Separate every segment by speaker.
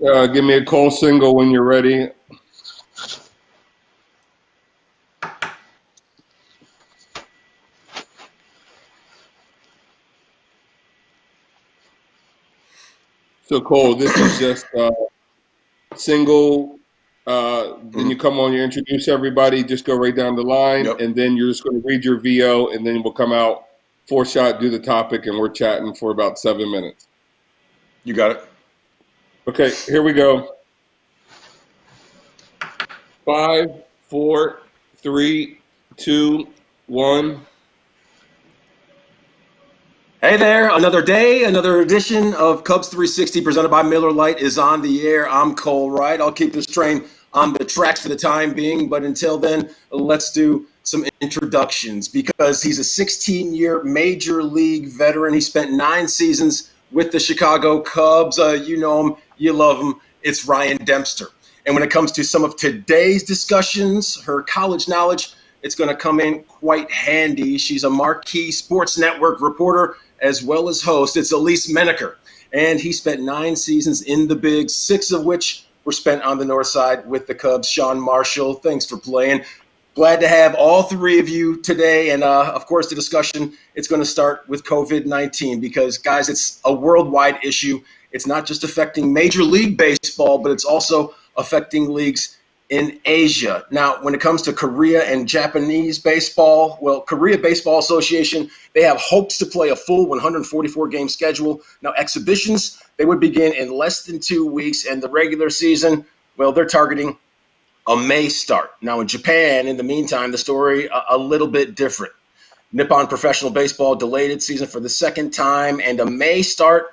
Speaker 1: Give me a Cole single when you're ready. So Cole, this is just single. Then you
Speaker 2: Mhm.
Speaker 1: come on, you introduce everybody, just go right down the line,
Speaker 2: Yep,
Speaker 1: and then you're just going to read your VO, and then we'll come out, four shot, do the topic, and we're chatting for about 7 minutes.
Speaker 2: you got it.
Speaker 1: Okay, here we go. 5, 4, 3, 2, 1.
Speaker 2: Hey there, another day, another edition of Cubs 360 presented by Miller Lite is on the air. I'm Cole Wright. I'll keep this train on the tracks for the time being, but until then, let's do some introductions because he's a 16-year major league veteran. He spent 9 seasons with the Chicago Cubs. You know him, you love him. It's Ryan Dempster. And when it comes to some of today's discussions, her college knowledge, it's going to come in quite handy. She's a marquee sports network reporter as well as host. It's Elise Menaker, and he spent 9 seasons in the Bigs, 6 of which were spent on the north side with the Cubs. Sean Marshall, thanks for playing. Glad to have all three of you today. And of course, the discussion, it's going to start with COVID-19 because, guys, it's a worldwide issue. It's not just affecting Major League Baseball, but it's also affecting leagues in Asia. Now, when it comes to Korea and Japanese baseball, well, Korea Baseball Association, they have hopes to play a full 144-game schedule. Now, exhibitions, they would begin in less than 2 weeks, and the regular season, well, they're targeting a May start. Now, in Japan, in the meantime, the story a little bit different. Nippon Professional Baseball delayed its season for the second time, and a May start,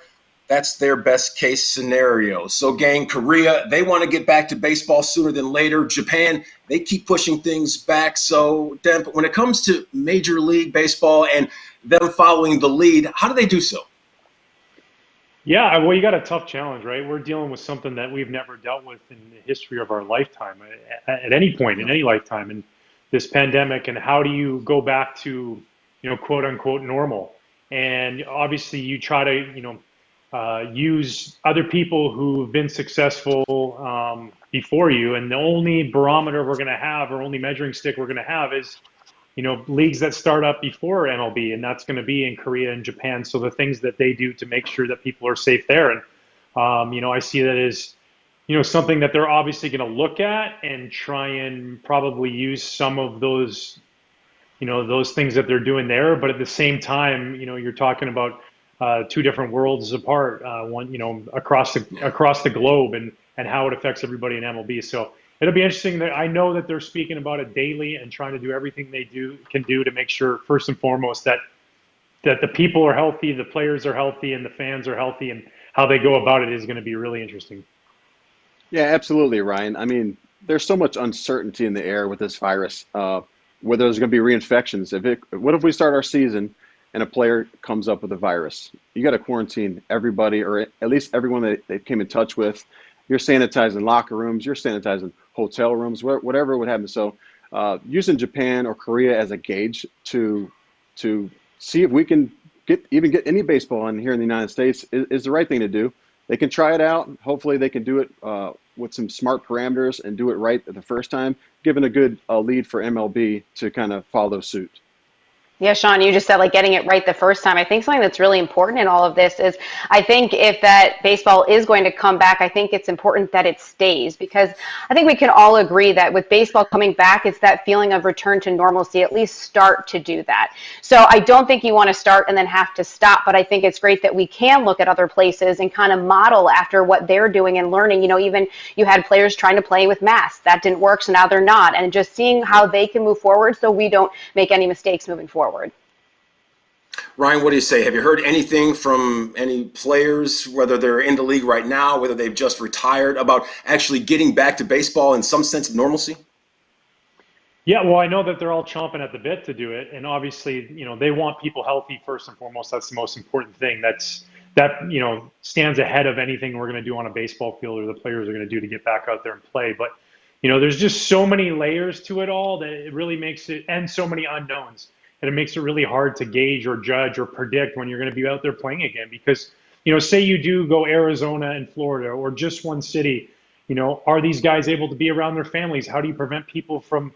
Speaker 2: that's their best case scenario. So, gang, Korea, they want to get back to baseball sooner than later. Japan, they keep pushing things back. So, Demp, when it comes to Major League Baseball and them following the lead, how do they do so?
Speaker 3: Yeah, well, you got a tough challenge, right? We're dealing with something that we've never dealt with in the history of our lifetime, at any point in any lifetime, and this pandemic. And how do you go back to, quote unquote, normal? And obviously, you try to, use other people who've been successful before you, and the only barometer we're going to have, or only measuring stick we're going to have, is leagues that start up before MLB, and that's going to be in Korea and Japan. So the things that they do to make sure that people are safe there, and I see that as something that they're obviously going to look at and try and probably use some of those those things that they're doing there. But at the same time, you're talking about two different worlds apart, one across the globe, and how it affects everybody in MLB. So it'll be interesting. That I know that they're speaking about it daily and trying to do everything they can do to make sure, first and foremost, that the people are healthy, the players are healthy, and the fans are healthy, and how they go about it is going to be really interesting.
Speaker 4: Yeah, absolutely, Ryan. I mean, there's so much uncertainty in the air with this virus. Whether there's going to be reinfections. What if we start our season and a player comes up with a virus? You got to quarantine everybody, or at least everyone that they came in touch with. You're sanitizing locker rooms. You're sanitizing hotel rooms. Whatever would happen. So, using Japan or Korea as a gauge to see if we can get any baseball in here in the United States is the right thing to do. They can try it out. Hopefully, they can do it with some smart parameters and do it right the first time, giving a good lead for MLB to kind of follow suit.
Speaker 5: Yeah, Sean, you just said like getting it right the first time. I think something that's really important in all of this is I think if that baseball is going to come back, I think it's important that it stays because I think we can all agree that with baseball coming back, it's that feeling of return to normalcy, at least start to do that. So I don't think you want to start and then have to stop, but I think it's great that we can look at other places and kind of model after what they're doing and learning. Even you had players trying to play with masks. That didn't work, so now they're not. And just seeing how they can move forward so we don't make any mistakes moving forward.
Speaker 2: Ryan, what do you say? Have you heard anything from any players, whether they're in the league right now, whether they've just retired, about actually getting back to baseball in some sense of normalcy?
Speaker 3: Yeah, well, I know that they're all chomping at the bit to do it, and obviously, they want people healthy first and foremost. That's the most important thing. That stands ahead of anything we're going to do on a baseball field or the players are going to do to get back out there and play. But there's just so many layers to it all that it really makes it, and so many unknowns, and it makes it really hard to gauge or judge or predict when you're going to be out there playing again because say you do go Arizona and Florida or just one city, are these guys able to be around their families? How do you prevent people from,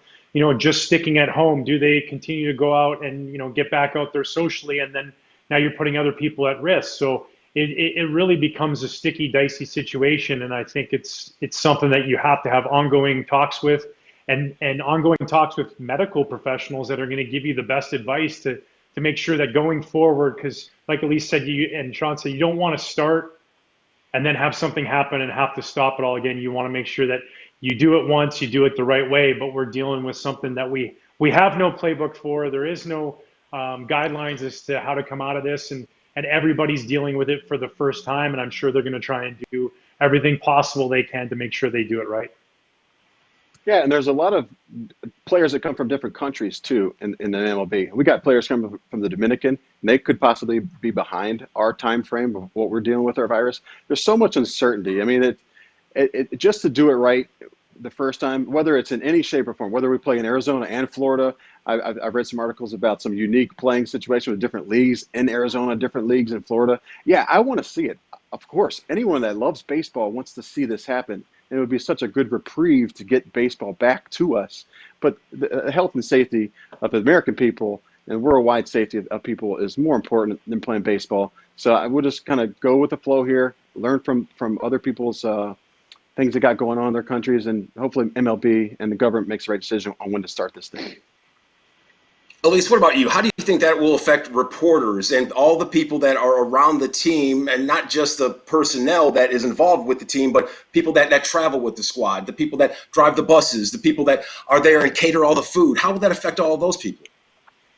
Speaker 3: just sticking at home? Do they continue to go out and, get back out there socially? And then now you're putting other people at risk. So it really becomes a sticky, dicey situation. And I think it's something that you have to have ongoing talks with and ongoing talks with medical professionals that are going to give you the best advice to make sure that going forward, because like Elise said, and Sean said, you don't want to start and then have something happen and have to stop it all again. You want to make sure that you do it once, you do it the right way, but we're dealing with something that we have no playbook for. There is no guidelines as to how to come out of this, and everybody's dealing with it for the first time, and I'm sure they're going to try and do everything possible they can to make sure they do it right.
Speaker 4: Yeah, and there's a lot of players that come from different countries too in the MLB. We got players coming from the Dominican, and they could possibly be behind our time frame of what we're dealing with our virus. There's so much uncertainty. I mean, it just to do it right the first time, whether it's in any shape or form, whether we play in Arizona and Florida. I've read some articles about some unique playing situation with different leagues in Arizona, different leagues in Florida. Yeah, I want to see it. Of course, anyone that loves baseball wants to see this happen. And it would be such a good reprieve to get baseball back to us. But the health and safety of the American people and worldwide safety of people is more important than playing baseball. So I would just kind of go with the flow here, learn from other people's things that got going on in their countries, and hopefully MLB and the government makes the right decision on when to start this thing.
Speaker 2: Elise, what about you? How do you think that will affect reporters and all the people that are around the team, and not just the personnel that is involved with the team, but people that travel with the squad, the people that drive the buses, the people that are there and cater all the food? How will that affect all of those people?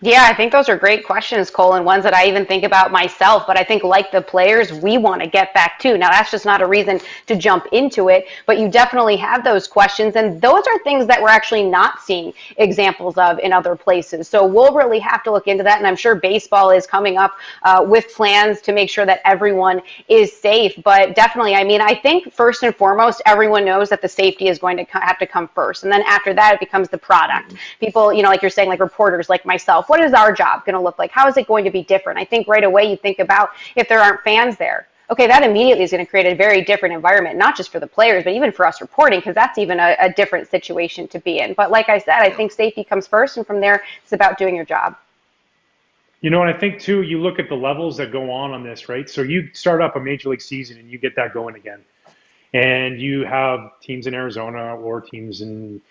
Speaker 5: Yeah, I think those are great questions, Cole, and ones that I even think about myself. But I think, like the players, we want to get back to. Now, that's just not a reason to jump into it, but you definitely have those questions. And those are things that we're actually not seeing examples of in other places. So we'll really have to look into that. And I'm sure baseball is coming up with plans to make sure that everyone is safe. But definitely, I mean, I think first and foremost, everyone knows that the safety is going to have to come first. And then after that, it becomes the product. People, like you're saying, like reporters like myself, what is our job going to look like? How is it going to be different? I think right away you think about if there aren't fans there. Okay, that immediately is going to create a very different environment, not just for the players, but even for us reporting, because that's even a different situation to be in. But like I said, I think safety comes first, and from there, it's about doing your job.
Speaker 3: And I think, too, you look at the levels that go on this, right? So you start up a Major League season, and you get that going again. And you have teams in Arizona or teams in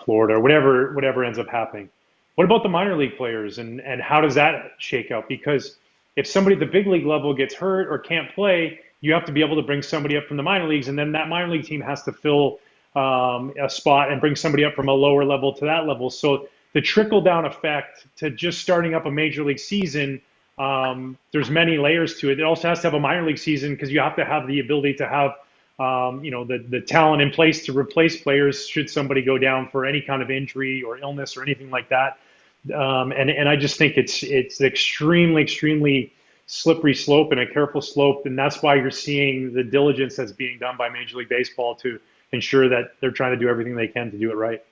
Speaker 3: Florida, or whatever ends up happening. What about the minor league players, and how does that shake out? Because if somebody at the big league level gets hurt or can't play, you have to be able to bring somebody up from the minor leagues, and then that minor league team has to fill a spot and bring somebody up from a lower level to that level. So the trickle-down effect to just starting up a major league season, there's many layers to it. It also has to have a minor league season because you have to have the ability to have the talent in place to replace players should somebody go down for any kind of injury or illness or anything like that. And I just think it's extremely slippery slope and a careful slope, and that's why you're seeing the diligence that's being done by Major League Baseball to ensure that they're trying to do everything they can to do it right.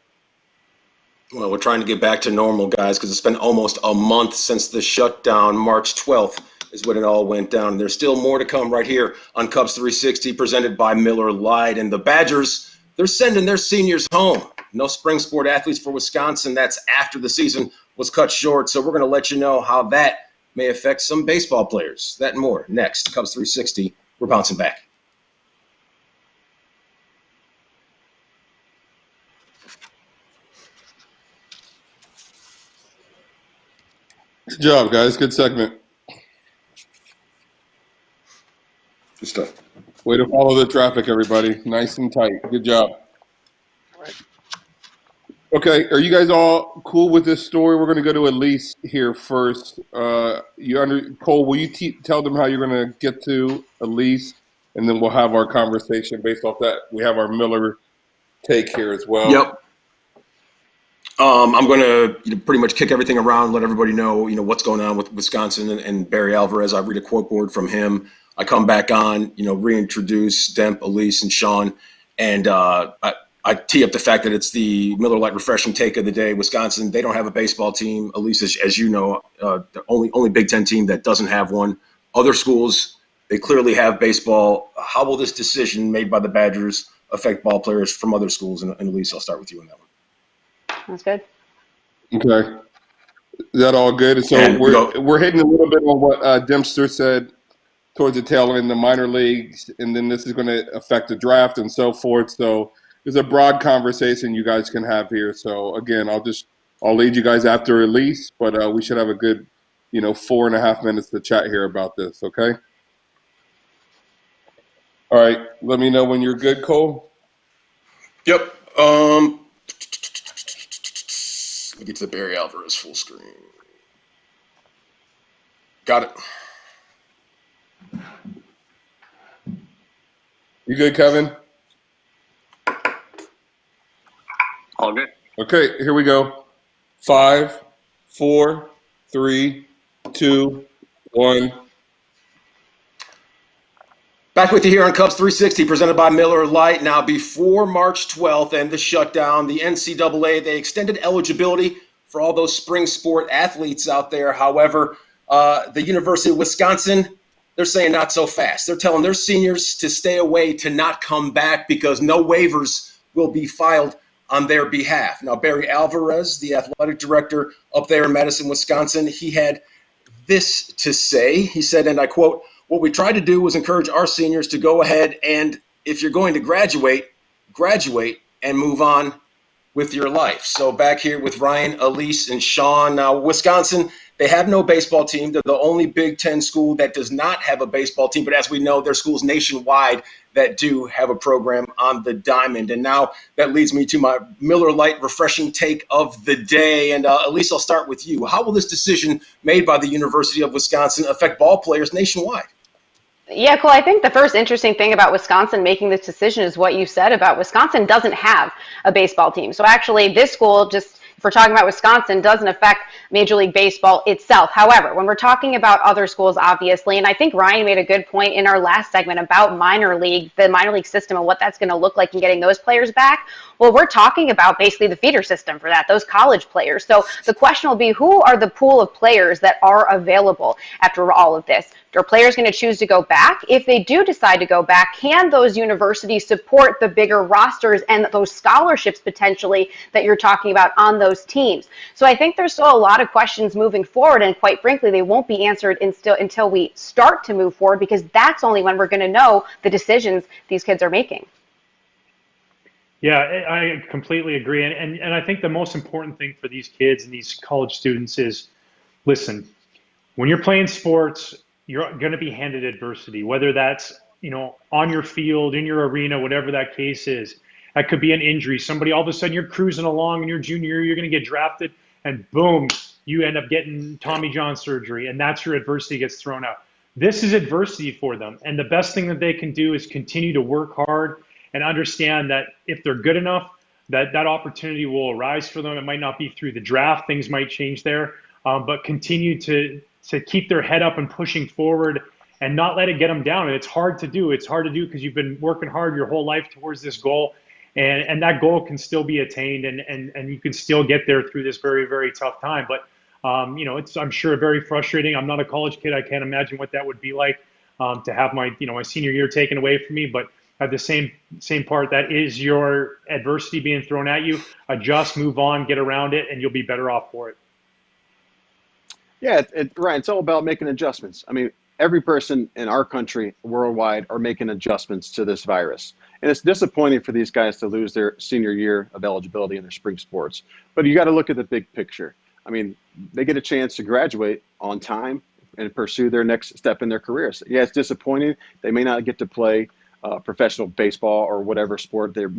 Speaker 2: Well, we're trying to get back to normal, guys, because it's been almost a month since the shutdown. March 12th is when it all went down. There's still more to come right here on Cubs 360, presented by Miller Lite. And the Badgers, they're sending their seniors home. No spring sport athletes for Wisconsin. That's after the season was cut short. So we're going to let you know how that may affect some baseball players. That and more next. Cubs 360, we're bouncing back.
Speaker 1: Good job, guys. Good segment.
Speaker 2: Good stuff.
Speaker 1: Way to follow the traffic, everybody. Nice and tight. Good job. Okay, are you guys all cool with this story? We're going to go to Elise here first. Cole, will you tell them how you're going to get to Elise, and then we'll have our conversation based off that. We have our Miller take here as well.
Speaker 2: Yep. I'm going to pretty much kick everything around, let everybody know, what's going on with Wisconsin and Barry Alvarez. I read a quote board from him. I come back on, reintroduce Demp, Elise, and Sean, and I tee up the fact that it's the Miller Lite refreshing take of the day. Wisconsin, they don't have a baseball team. At least, as you know, the only Big Ten team that doesn't have one. Other schools, They clearly have baseball. How will this decision made by the Badgers affect ball players from other schools? And Elise, I'll start with you on that one.
Speaker 5: That's good.
Speaker 1: Okay. Is that all good? So
Speaker 2: And
Speaker 1: we're hitting a little bit on what Dempster said towards the tail end, the minor leagues, and then this is going to affect the draft and so forth. So there's a broad conversation you guys can have here. So again, I'll lead you guys after release, but we should have a good, 4.5 minutes to chat here about this. Okay. All right. Let me know when you're good, Cole.
Speaker 2: Yep. Let me get to the Barry Alvarez full screen. Got it.
Speaker 1: You good, Kevin?
Speaker 6: All good.
Speaker 1: Okay, here we go. 5, 4, 3, 2, 1.
Speaker 2: Back with you here on Cubs 360, presented by Miller Lite. Now, before March 12th and the shutdown, the NCAA, they extended eligibility for all those spring sport athletes out there. However, the University of Wisconsin, they're saying not so fast. They're telling their seniors to stay away, to not come back, because no waivers will be filed on their behalf. Now, Barry Alvarez, the athletic director up there in Madison, Wisconsin, he had this to say. He said, and I quote, "What we tried to do was encourage our seniors to go ahead and, if you're going to graduate and move on with your life." So back here with Ryan, Elise, and Sean. Now, Wisconsin, they have no baseball team. They're the only Big Ten school that does not have a baseball team. But as we know, there are schools nationwide that do have a program on the diamond. And now that leads me to my Miller Lite refreshing take of the day. And Elise, I'll start with you. How will this decision made by the University of Wisconsin affect ball players nationwide?
Speaker 5: Yeah, cool. I think the first interesting thing about Wisconsin making this decision is what you said about Wisconsin doesn't have a baseball team. So actually this school, just if we're talking about Wisconsin, doesn't affect Major League Baseball itself. However, when we're talking about other schools, obviously, and I think Ryan made a good point in our last segment about the minor league system and what that's going to look like in getting those players back. Well, we're talking about basically the feeder system for that, those college players. So the question will be, who are the pool of players that are available after all of this? Are players going to choose to go back? If they do decide to go back, can those universities support the bigger rosters and those scholarships potentially that you're talking about on those teams? So I think there's still a lot of questions moving forward, and quite frankly, they won't be answered until we start to move forward, because that's only when we're going to know the decisions these kids are making.
Speaker 3: Yeah, I completely agree. And I think the most important thing for these kids and these college students is, listen, when you're playing sports, you're going to be handed adversity, whether that's, on your field, in your arena, whatever that case is. That could be an injury. Somebody, all of a sudden, you're cruising along in your junior year, you're going to get drafted, and boom, you end up getting Tommy John surgery, and that's your adversity gets thrown out. This is adversity for them. And the best thing that they can do is continue to work hard and understand that if they're good enough, that opportunity will arise for them. It might not be through the draft. Things might change there, but continue to keep their head up and pushing forward and not let it get them down. And it's hard to do. It's hard to do because you've been working hard your whole life towards this goal. And that goal can still be attained, and you can still get there through this very, very tough time. But, it's, I'm sure, very frustrating. I'm not a college kid. I can't imagine what that would be like to have my senior year taken away from me. But at the same part, that is your adversity being thrown at you. Adjust, move on, get around it, and you'll be better off for it.
Speaker 4: Yeah, Ryan, it's all about making adjustments. I mean, every person in our country, worldwide, are making adjustments to this virus. And it's disappointing for these guys to lose their senior year of eligibility in their spring sports. But you got to look at the big picture. I mean, they get a chance to graduate on time and pursue their next step in their careers. Yeah, it's disappointing. They may not get to play professional baseball or whatever sport they're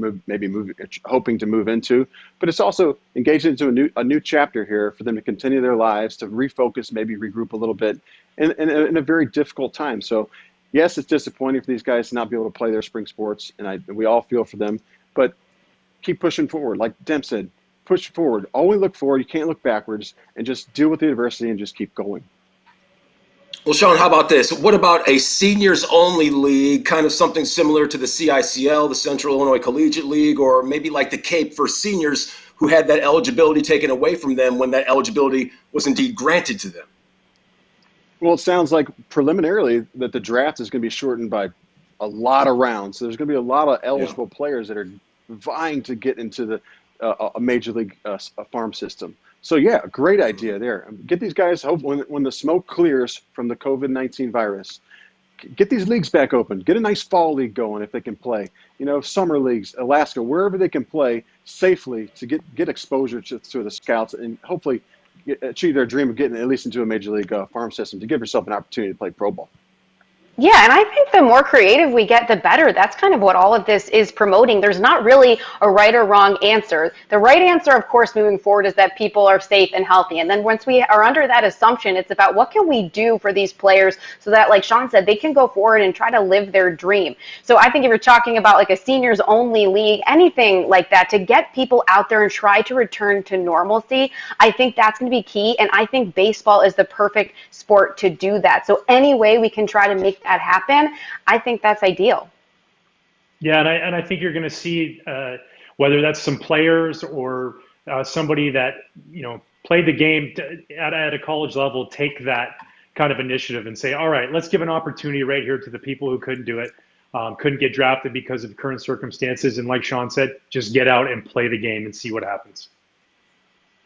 Speaker 4: hoping to move into, but it's also engaged into a new chapter here for them to continue their lives, to refocus, maybe regroup a little bit in a very difficult time. So yes, it's disappointing for these guys to not be able to play their spring sports, and we all feel for them, but keep pushing forward. Like Dem said, push forward. Always look forward. You can't look backwards, and just deal with the adversity and just keep going.
Speaker 2: Well, Sean, how about this? What about a seniors-only league, kind of something similar to the CICL, the Central Illinois Collegiate League, or maybe like the Cape for seniors who had that eligibility taken away from them when that eligibility was indeed granted to them?
Speaker 4: Well, it sounds like preliminarily that the draft is going to be shortened by a lot of rounds. So there's going to be a lot of eligible players that are vying to get into the a major league farm system. So yeah, great idea there. Get these guys. Hope when the smoke clears from the COVID-19 virus, get these leagues back open. Get a nice fall league going if they can play. You know, summer leagues, Alaska, wherever they can play safely to get exposure to the scouts and hopefully achieve their dream of getting at least into a major league farm system to give yourself an opportunity to play pro ball.
Speaker 5: Yeah, and I think the more creative we get, the better. That's kind of what all of this is promoting. There's not really a right or wrong answer. The right answer, of course, moving forward is that people are safe and healthy. And then once we are under that assumption, it's about what can we do for these players so that, like Sean said, they can go forward and try to live their dream. So I think if you're talking about like a seniors only league, anything like that, to get people out there and try to return to normalcy, I think that's going to be key. And I think baseball is the perfect sport to do that. So any way we can try to make that happen, I think that's ideal.
Speaker 3: Yeah, and I think you're going to see whether that's some players or somebody that played the game at a college level take that kind of initiative and say, all right, let's give an opportunity right here to the people who couldn't do it, couldn't get drafted because of current circumstances, and like Sean said, just get out and play the game and see what happens.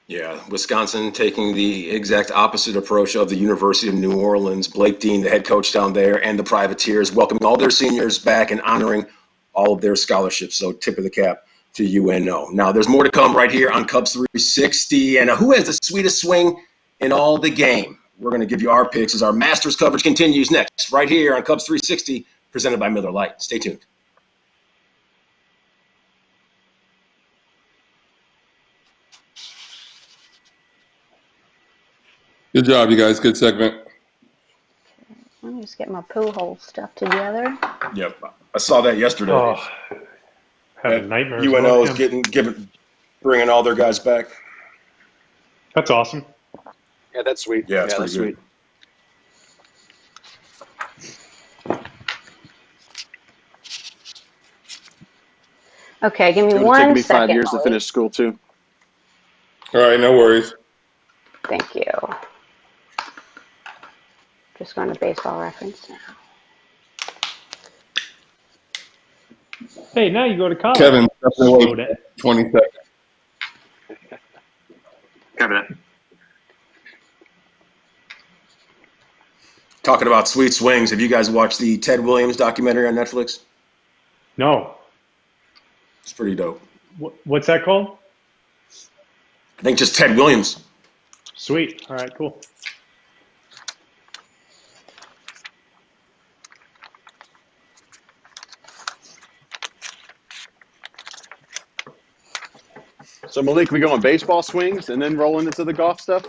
Speaker 2: Yeah, Wisconsin taking the exact opposite approach of the University of New Orleans. Blake Dean, the head coach down there, and the Privateers welcoming all their seniors back and honoring all of their scholarships. So tip of the cap to UNO. Now, there's more to come right here on Cubs 360. And who has the sweetest swing in all the game? We're going to give you our picks as our Masters coverage continues next right here on Cubs 360, presented by Miller Lite. Stay tuned.
Speaker 1: Good job, you guys. Good segment.
Speaker 5: Let me just get my pool hole stuff together.
Speaker 2: Yep, I saw that yesterday.
Speaker 3: Oh, having nightmares.
Speaker 2: UNO is bringing all their guys back.
Speaker 3: That's awesome.
Speaker 4: Yeah, that's sweet.
Speaker 2: Yeah, that's
Speaker 4: sweet.
Speaker 5: Okay, give me
Speaker 4: It's
Speaker 5: one
Speaker 4: taken me
Speaker 5: second.
Speaker 4: 5 years
Speaker 5: Molly.
Speaker 4: to finish school too.
Speaker 1: All right, no worries.
Speaker 5: Thank you. Just going to baseball reference now.
Speaker 3: Hey, now you go to college.
Speaker 1: Kevin, definitely
Speaker 3: Slow down.
Speaker 1: 20 seconds.
Speaker 6: Kevin.
Speaker 2: Talking about sweet swings, have you guys watched the Ted Williams documentary on Netflix?
Speaker 3: No.
Speaker 2: It's pretty dope.
Speaker 3: What's that called?
Speaker 2: I think just Ted Williams.
Speaker 3: Sweet. All right, cool.
Speaker 4: So Malik, we go on baseball swings and then roll into the golf stuff?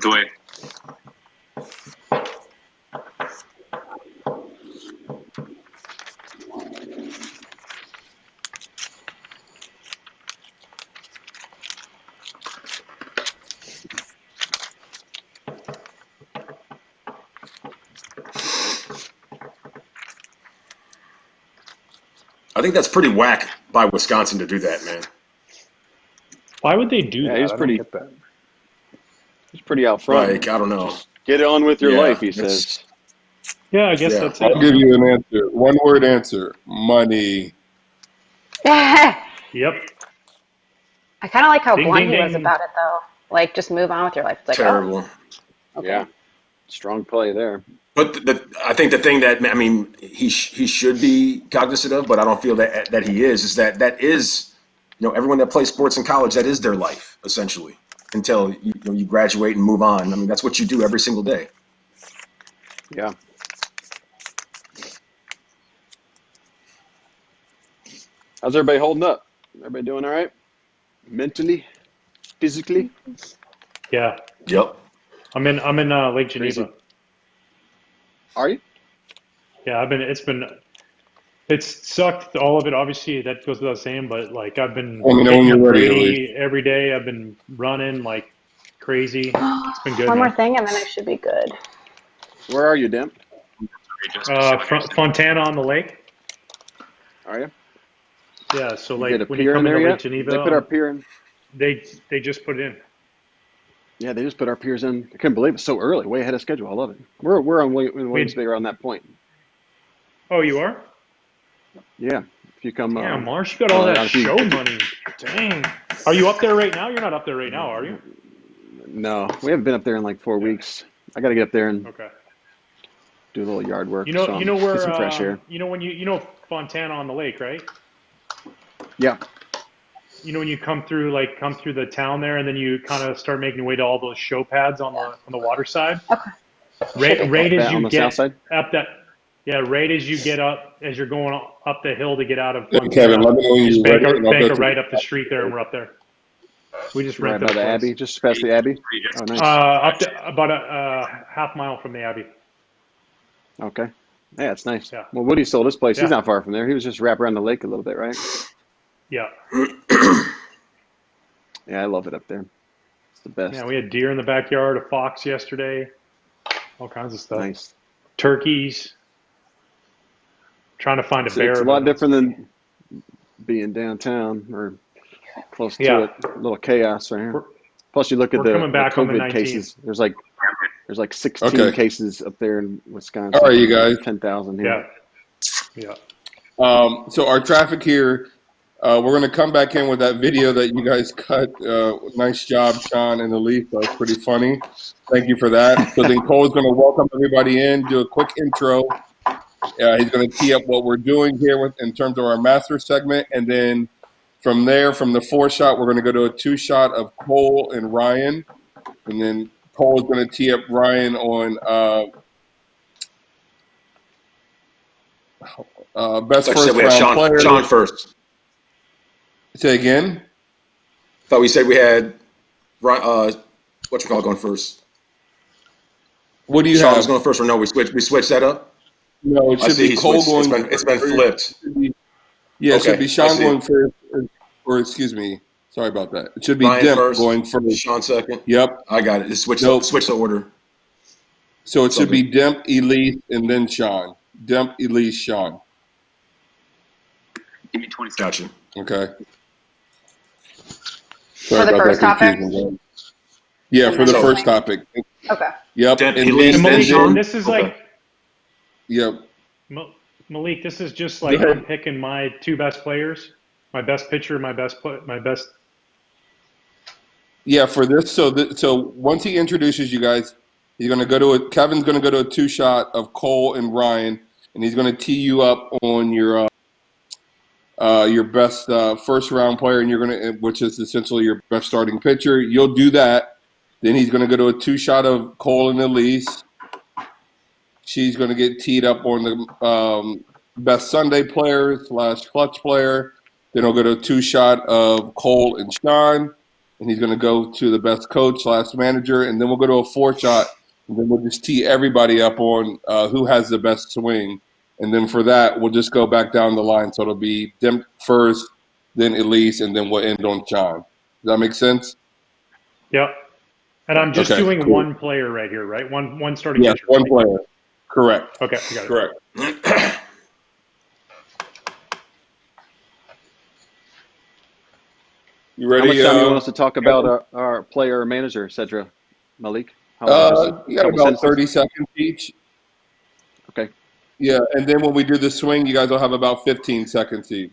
Speaker 6: The way.
Speaker 2: I think that's pretty whack by Wisconsin to do that, man.
Speaker 3: Why would they do that?
Speaker 4: He's
Speaker 3: I don't
Speaker 4: pretty-
Speaker 3: get that.
Speaker 4: He's pretty out front.
Speaker 2: Like, I don't know.
Speaker 4: Get on with your
Speaker 2: Yeah,
Speaker 4: life, he
Speaker 2: it's-
Speaker 4: says.
Speaker 3: Yeah, I guess
Speaker 2: Yeah.
Speaker 3: that's
Speaker 1: I'll
Speaker 3: it.
Speaker 1: give you an answer. One word answer. Money.
Speaker 5: I
Speaker 3: Yep.
Speaker 5: kind of like how
Speaker 3: Ding,
Speaker 5: blunt
Speaker 3: ding,
Speaker 5: he was
Speaker 3: ding.
Speaker 5: about it, though. Like, just move on with your life. It's like,
Speaker 2: Terrible.
Speaker 5: oh, okay.
Speaker 4: Yeah. Strong play there.
Speaker 2: But I think the thing that, I mean, he should be cognizant of, but I don't feel that he is that is, everyone that plays sports in college, that is their life, essentially, until you graduate and move on. I mean, that's what you do every single day.
Speaker 4: Yeah. How's everybody holding up? Everybody doing all right? Mentally? Physically?
Speaker 3: Yeah.
Speaker 2: Yep.
Speaker 3: I'm in Lake Geneva.
Speaker 4: Crazy. Are you?
Speaker 3: Yeah, it's sucked, all of it, obviously, that goes without saying, but like I've been
Speaker 1: Let me know when
Speaker 3: hitting
Speaker 1: you're
Speaker 3: up
Speaker 1: ready,
Speaker 3: Brady every day. I've been running like crazy. It's been good,
Speaker 5: One more
Speaker 3: man.
Speaker 5: thing, and then I should be good.
Speaker 4: Where are you, Dan?
Speaker 3: Fontana on the lake.
Speaker 4: Are you?
Speaker 3: Yeah, so
Speaker 4: You get a
Speaker 3: like when you
Speaker 4: pier in
Speaker 3: come into
Speaker 4: there
Speaker 3: Lake
Speaker 4: yet?
Speaker 3: Geneva,
Speaker 4: They put our pier in.
Speaker 3: they just put it in.
Speaker 4: Yeah, they just put our piers in. I couldn't believe it. So early, way ahead of schedule. I love it. We're in Williams
Speaker 3: We
Speaker 4: Bay around that point.
Speaker 3: Oh, you are?
Speaker 4: Yeah, if you come,
Speaker 3: Damn, Marsh, you got all that
Speaker 4: if you,
Speaker 3: show money. Dang. Are you up there right now? You're not up there right now, are you?
Speaker 4: no, we haven't been up there in like 4 weeks. I got to get up there and
Speaker 3: Okay.
Speaker 4: do a little yard work,
Speaker 3: You know
Speaker 4: get
Speaker 3: where
Speaker 4: some fresh air.
Speaker 3: you know Fontana on the lake, right?
Speaker 4: Yeah,
Speaker 3: You know when you come through the town there, and then you kind of start making your way to all those show pads on the water side.
Speaker 5: Okay.
Speaker 3: Right as
Speaker 4: on
Speaker 3: you
Speaker 4: the south
Speaker 3: get
Speaker 4: side.
Speaker 3: up that, yeah, right as you get up, as you're going up the hill to get out of
Speaker 1: Yeah, Kevin,
Speaker 3: Fontana,
Speaker 1: let me know when
Speaker 3: just
Speaker 1: you're ready, and I'll
Speaker 3: bank
Speaker 1: go
Speaker 3: a
Speaker 1: through.
Speaker 3: right up the street there, and we're up there. We just
Speaker 4: Right
Speaker 3: rented
Speaker 4: by
Speaker 3: a
Speaker 4: the
Speaker 3: place.
Speaker 4: Abbey, just past the Abbey. Oh, nice.
Speaker 3: Up to about a half mile from the Abbey.
Speaker 4: Okay. Yeah, it's nice.
Speaker 3: Yeah.
Speaker 4: Well, Woody sold his place. He's
Speaker 3: Yeah.
Speaker 4: not far from there. He was just wrapped around the lake a little bit, right?
Speaker 3: Yeah.
Speaker 4: Yeah, I love it up there. It's the best.
Speaker 3: Yeah, we had deer in the backyard, a fox yesterday, all kinds of stuff.
Speaker 4: Nice.
Speaker 3: Turkeys. Trying to find a bear.
Speaker 4: It's a
Speaker 3: but
Speaker 4: lot
Speaker 3: that's-
Speaker 4: different than being downtown or close to
Speaker 3: Yeah.
Speaker 4: it. A little chaos right here.
Speaker 3: We're,
Speaker 4: Plus, you look at
Speaker 3: we're
Speaker 4: the
Speaker 3: coming back on the
Speaker 4: COVID
Speaker 3: 19th.
Speaker 4: cases. There's like 16
Speaker 1: Okay.
Speaker 4: cases up there in Wisconsin.
Speaker 1: All right, you guys.
Speaker 4: 10,000 here.
Speaker 3: Yeah.
Speaker 1: So our traffic here, we're going to come back in with that video that you guys cut. Nice job, Sean and Elise. That was pretty funny. Thank you for that. So then Cole's going to welcome everybody in, do a quick intro. He's going to tee up what we're doing here in terms of our master segment. And then from there, from the 4-shot, we're going to go to a 2-shot of Cole and Ryan. And then Cole is going to tee up Ryan on best
Speaker 2: Like I said,
Speaker 1: first
Speaker 2: we had
Speaker 1: round player.
Speaker 2: Sean first.
Speaker 1: Say again?
Speaker 2: Thought we said we had going first.
Speaker 1: What do you
Speaker 2: Sean
Speaker 1: have?
Speaker 2: was going first, or no? We switched that up.
Speaker 1: No, it
Speaker 2: I
Speaker 1: should
Speaker 2: see
Speaker 1: be
Speaker 2: he
Speaker 1: Cole
Speaker 2: switched.
Speaker 1: going.
Speaker 2: It's been flipped.
Speaker 1: Yeah, it
Speaker 2: Okay,
Speaker 1: should be
Speaker 2: I
Speaker 1: Sean
Speaker 2: see.
Speaker 1: going first, or excuse me, sorry about that. It should be
Speaker 2: Ryan
Speaker 1: Demp
Speaker 2: first,
Speaker 1: going first.
Speaker 2: Sean second.
Speaker 1: Yep.
Speaker 2: I got it. Just switch
Speaker 1: Nope.
Speaker 2: the order.
Speaker 1: So it should
Speaker 2: Okay.
Speaker 1: be Demp, Elise, and then Sean. Demp, Elise, Sean.
Speaker 6: Give me 20 seconds.
Speaker 2: Gotcha.
Speaker 1: Okay.
Speaker 5: For
Speaker 1: Sorry
Speaker 5: the
Speaker 1: about
Speaker 5: first
Speaker 1: that
Speaker 5: topic?
Speaker 1: confusion. Yeah, for the
Speaker 2: So-
Speaker 1: first topic.
Speaker 5: Okay.
Speaker 1: Yep.
Speaker 2: Demp,
Speaker 1: And
Speaker 2: Elise,
Speaker 3: And
Speaker 1: then,
Speaker 2: then
Speaker 3: Malik,
Speaker 2: Sean?
Speaker 3: this is
Speaker 2: Okay.
Speaker 3: like
Speaker 1: yep.
Speaker 3: Malik. This is just like
Speaker 1: Go ahead.
Speaker 3: I'm picking my 2 best players, my best pitcher, my best.
Speaker 1: Yeah, for this. So once he introduces you guys, he's going to go to Kevin's going to go to a 2-shot of Cole and Ryan, and he's going to tee you up on your best first round player, and which is essentially your best starting pitcher. You'll do that. Then he's going to go to a 2-shot of Cole and Elise. She's going to get teed up on the best Sunday player / clutch player. Then he'll go to a 2-shot of Cole and Sean, and he's going to go to the best coach / manager, and then we'll go to a 4-shot, and then we'll just tee everybody up on who has the best swing. And then for that, we'll just go back down the line. So it'll be Demp first, then Elise, and then we'll end on Sean. Does that make sense?
Speaker 3: Yep. And I'm just
Speaker 1: Okay,
Speaker 3: doing
Speaker 1: cool.
Speaker 3: one player right here, right? One starting
Speaker 1: Yes,
Speaker 3: pitcher.
Speaker 1: one player. Correct.
Speaker 3: Okay, I got it.
Speaker 1: Correct. You
Speaker 4: How
Speaker 1: ready?
Speaker 4: much time you want us to talk about our player or manager, Cedra? Malik? How long?
Speaker 1: You got
Speaker 4: Couple
Speaker 1: about
Speaker 4: sentences?
Speaker 1: 30 seconds each.
Speaker 4: Okay.
Speaker 1: Yeah, and then when we do the swing, you guys will have about 15 seconds each.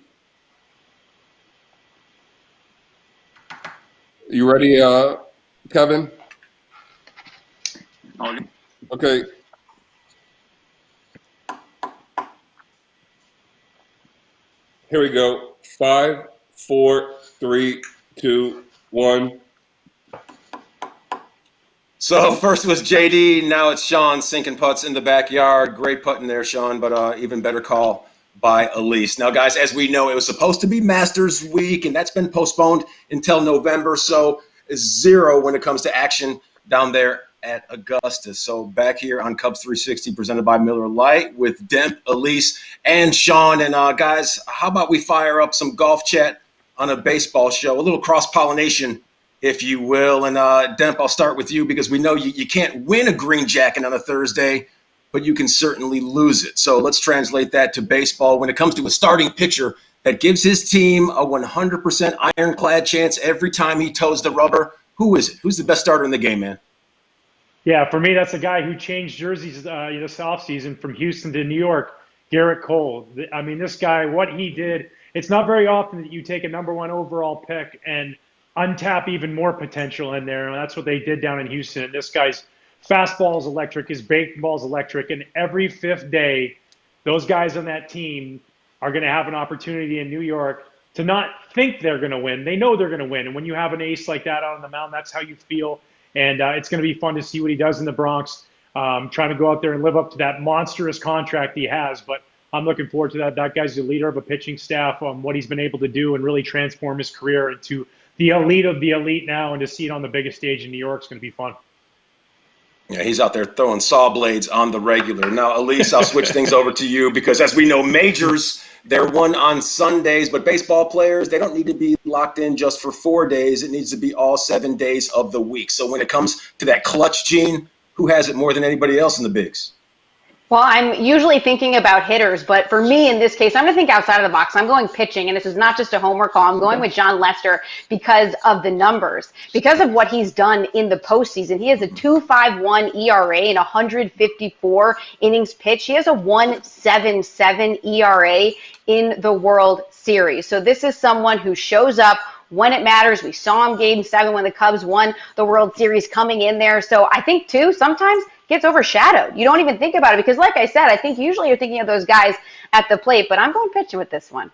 Speaker 1: You ready, Kevin?
Speaker 6: All good.
Speaker 1: Okay. Here we go. 5, 4, 3, 2, 1.
Speaker 2: So first was JD, now it's Sean sinking putts in the backyard. Great putting there, Sean, but even better call by Elise. Now, guys, as we know, it was supposed to be Masters Week, and that's been postponed until November. So 0 when it comes to action down there at Augusta. So back here on Cubs 360, presented by Miller Lite with Demp, Elise, and Sean. And guys, how about we fire up some golf chat on a baseball show, a little cross-pollination, if you will. And Demp, I'll start with you because we know you can't win a green jacket on a Thursday, but you can certainly lose it. So let's translate that to baseball. When it comes to a starting pitcher that gives his team a 100% ironclad chance every time he toes the rubber? Who is it? Who's the best starter in the game, man?
Speaker 3: Yeah, for me, that's the guy who changed jerseys this offseason from Houston to New York, Garrett Cole. I mean, this guy, what he did, it's not very often that you take a number one overall pick and untap even more potential in there. And that's what they did down in Houston. And this guy's fastball is electric, his baseball is electric. And every fifth day, those guys on that team are going to have an opportunity in New York to not think they're going to win. They know they're going to win. And when you have an ace like that out on the mound, that's how you feel. And it's going to be fun to see what he does in the Bronx, trying to go out there and live up to that monstrous contract he has. But I'm looking forward to that. That guy's the leader of a pitching staff, what he's been able to do and really transform his career into the elite of the elite now. And to see it on the biggest stage in New York is going to be fun.
Speaker 2: Yeah, he's out there throwing saw blades on the regular. Now, Elise, I'll switch things over to you because, as we know, majors, they're won on Sundays, but baseball players, they don't need to be locked in just for 4 days. It needs to be all 7 days of the week. So when it comes to that clutch gene, who has it more than anybody else in the bigs?
Speaker 5: Well, I'm usually thinking about hitters, but for me in this case, I'm going to think outside of the box. I'm going pitching, and this is not just a homer call. I'm going with John Lester because of the numbers, because of what he's done in the postseason. He has a 2.51 ERA in 154 innings pitched. He has a 1.77 ERA in the World Series. So this is someone who shows up when it matters. We saw him Game 7 when the Cubs won the World Series coming in there. So I think, too, sometimes gets overshadowed. You don't even think about it because, like I said, I think usually you're thinking of those guys at the plate, but I'm going pitching with this one.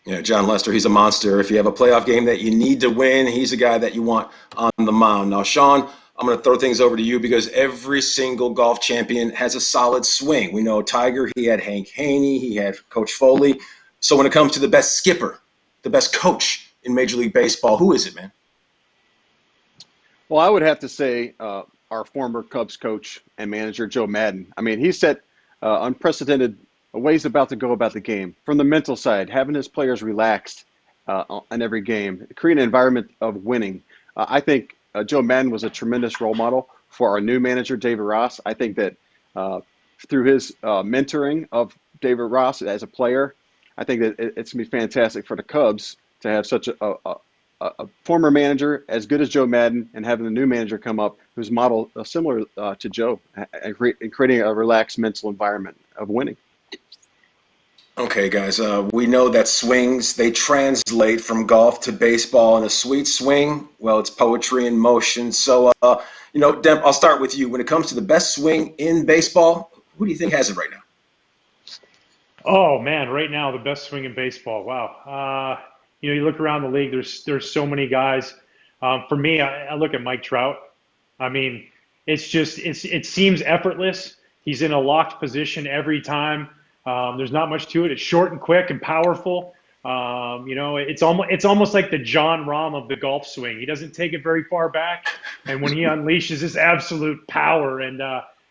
Speaker 2: Yeah, John Lester, he's a monster. If you have a playoff game that you need to win, he's a guy that you want on the mound. Now, Sean, I'm going to throw things over to you because every single golf champion has a solid swing. We know Tiger, he had Hank Haney, he had Coach Foley. So when it comes to the best skipper, the best coach in Major League Baseball, who is it, man?
Speaker 4: Well, I would have to say our former Cubs coach and manager, Joe Madden. I mean, he set unprecedented ways about to go about the game. From the mental side, having his players relaxed in every game, create an environment of winning. I think Joe Madden was a tremendous role model for our new manager, David Ross. I think that through his mentoring of David Ross as a player, I think that it's going to be fantastic for the Cubs to have such a former manager as good as Joe Madden and having a new manager come up who's modeled similar to Joe and creating a relaxed mental environment of winning.
Speaker 2: Okay, guys, we know that swings, they translate from golf to baseball, and a sweet swing, well, it's poetry in motion. So, Demp, I'll start with you. When it comes to the best swing in baseball, who do you think has it right now?
Speaker 3: Oh man, right now the best swing in baseball. Wow. You look around the league. There's so many guys. For me, I look at Mike Trout. I mean, it seems effortless. He's in a locked position every time. There's not much to it. It's short and quick and powerful. It's almost like the John Rahm of the golf swing. He doesn't take it very far back, and when he unleashes this absolute power, and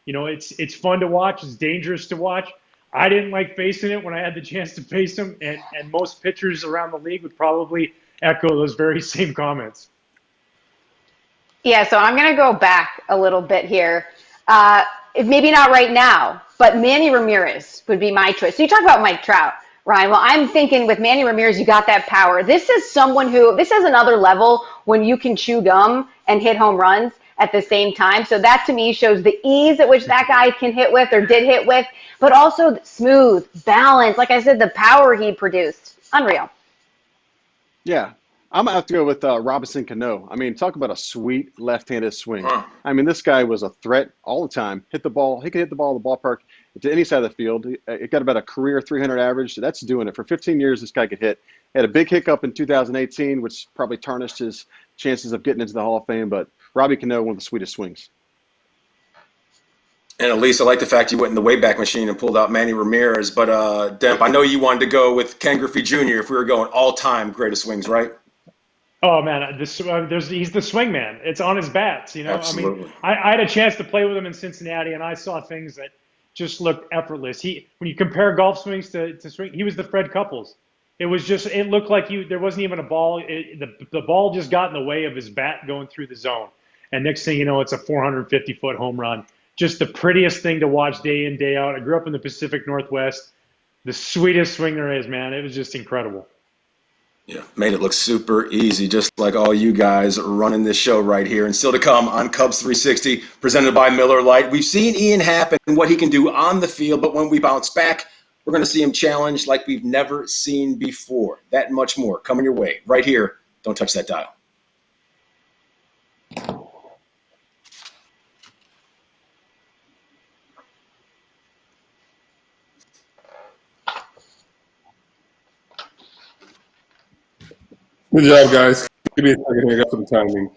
Speaker 3: it's fun to watch. It's dangerous to watch. I didn't like facing it when I had the chance to face him, and most pitchers around the league would probably echo those very same comments.
Speaker 5: Yeah, so I'm going to go back a little bit here. Maybe not right now, but Manny Ramirez would be my choice. So you talk about Mike Trout, Ryan. Well, I'm thinking with Manny Ramirez, you got that power. This is another level when you can chew gum and hit home runs at the same time. So that to me shows the ease at which that guy can hit with or did hit with, but also smooth, balance. Like I said, the power he produced. Unreal.
Speaker 4: Yeah, I'm going to have to go with Robinson Cano. I mean, talk about a sweet left-handed swing. I mean, this guy was a threat all the time. He could hit the ball in the ballpark to any side of the field. He got about a career 300 average. That's doing it. For 15 years, this guy could hit. He had a big hiccup in 2018, which probably tarnished his chances of getting into the Hall of Fame. But Robbie Cano, one of the sweetest swings.
Speaker 2: And Elise, I like the fact you went in the Wayback Machine and pulled out Manny Ramirez. But Demp, I know you wanted to go with Ken Griffey Jr. if we were going all-time greatest swings, right?
Speaker 3: Oh man, he's the swing man. It's on his bats,
Speaker 2: Absolutely.
Speaker 3: I mean, I had a chance to play with him in Cincinnati, and I saw things that just looked effortless. When you compare golf swings to swing, he was the Fred Couples. It looked like there wasn't even a ball. The ball just got in the way of his bat going through the zone, and next thing you know, it's a 450-foot home run. Just the prettiest thing to watch day in, day out. I grew up in the Pacific Northwest. The sweetest swing there is, man. It was just incredible.
Speaker 2: Yeah, made it look super easy, just like all you guys running this show right here. And still to come on Cubs 360, presented by Miller Lite. We've seen Ian Happ and what he can do on the field, but when we bounce back, we're going to see him challenged like we've never seen before. That and much more coming your way right here. Don't touch that dial.
Speaker 1: Good job, guys. Give me a second here. I got some timing.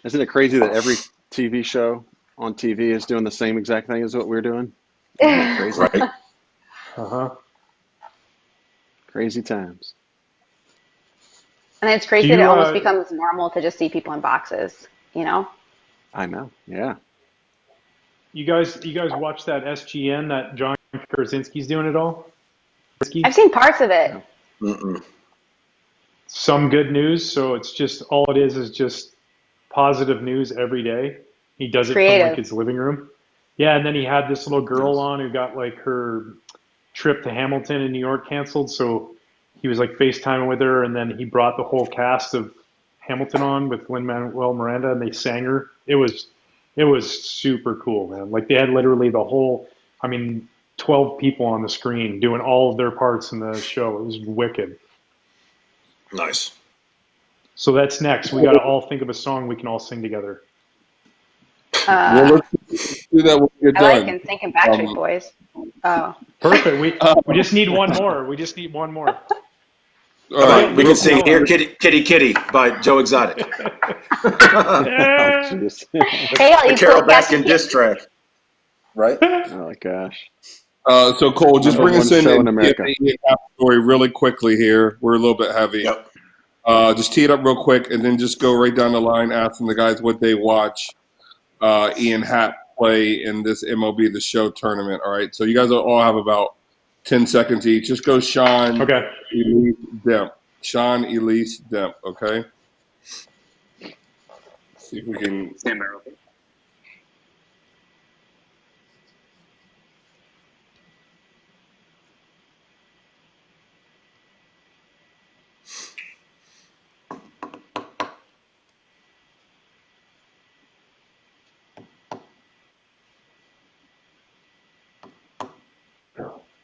Speaker 4: Isn't it crazy that every TV show on TV is doing the same exact thing as what we're doing? Crazy.
Speaker 2: Right.
Speaker 3: Uh-huh.
Speaker 4: Crazy times.
Speaker 5: And it's crazy
Speaker 3: Do
Speaker 5: that
Speaker 3: you,
Speaker 5: it almost becomes normal to just see people in boxes, you know?
Speaker 4: I know. Yeah.
Speaker 3: You guys watch that SGN that John Krasinski's doing at all?
Speaker 5: I've seen parts of it.
Speaker 2: Mm-mm.
Speaker 3: Some good news, so it's just all it is just positive news every day. He does it from
Speaker 5: Creative.
Speaker 3: like his living room. Yeah, and then he had this little girl on who got like her trip to Hamilton in New York canceled, so he was like FaceTiming with her, and then he brought the whole cast of Hamilton on with Lin-Manuel Miranda, and they sang her. It was super cool, man. Like they had literally the whole, 12 people on the screen doing all of their parts in the show. It was wicked.
Speaker 2: Nice.
Speaker 3: So that's next. We got to all think of a song we can all sing together.
Speaker 1: Well, let's do that when we get
Speaker 5: I like
Speaker 1: done.
Speaker 5: and thinking Backstreet Boys. Oh.
Speaker 3: Perfect. We just need one more. We just need one more.
Speaker 1: All
Speaker 2: All
Speaker 1: right,
Speaker 2: right, we can sing Here Kitty Kitty Kitty by Joe Exotic.
Speaker 3: Yeah.
Speaker 4: Jeez.
Speaker 5: Hey, all
Speaker 2: The
Speaker 5: you
Speaker 2: Carol
Speaker 5: cool cats
Speaker 2: Baskin
Speaker 5: and
Speaker 2: diss track. Right?
Speaker 4: Oh, gosh.
Speaker 1: So Cole, just
Speaker 4: Number
Speaker 1: bring us
Speaker 4: one
Speaker 1: in
Speaker 4: show
Speaker 1: and
Speaker 4: in
Speaker 1: get
Speaker 4: America.
Speaker 1: the half story really quickly here. We're a little bit heavy.
Speaker 2: Yep.
Speaker 1: Just tee it up real quick, and then just go right down the line asking the guys what they watch Ian Happ play in this MLB The Show tournament. All right, so you guys all have about 10 seconds each. Just go Sean,
Speaker 3: Okay.
Speaker 1: Elise, Demp. Sean, Elise, Demp, okay? See if we can...
Speaker 6: Stand by real quick.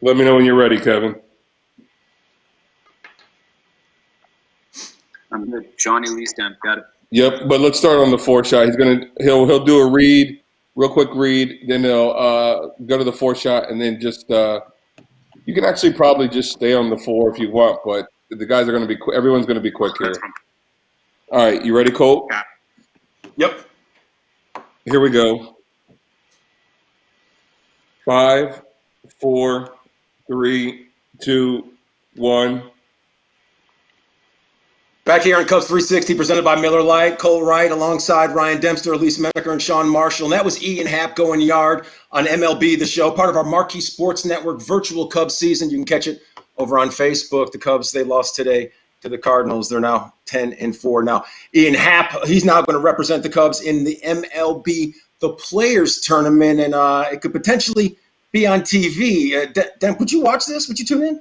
Speaker 1: Let me know when you're ready, Kevin.
Speaker 6: I'm good. Sean Elise Demp. Got it.
Speaker 1: Yep, but let's start on the four shot. He'll do a read, real quick read, then he'll go to the four shot, and then just you can actually probably just stay on the four if you want, but the guys are going to be everyone's going to be quick here.
Speaker 6: That's fine.
Speaker 1: All right, you ready, Colt?
Speaker 6: Yeah.
Speaker 2: Yep.
Speaker 1: Here we go. 5, 4, 3, 2, 1.
Speaker 2: Back here on Cubs 360, presented by Miller Lite, Cole Wright, alongside Ryan Dempster, Elise Menaker, and Sean Marshall. And that was Ian Happ going yard on MLB The Show, part of our Marquee Sports Network virtual Cubs season. You can catch it over on Facebook. The Cubs, they lost today to the Cardinals. They're now 10-4. Now, Ian Happ, he's now going to represent the Cubs in the MLB The Players Tournament, and it could potentially be on TV. Demp, would you watch this? Would you tune in?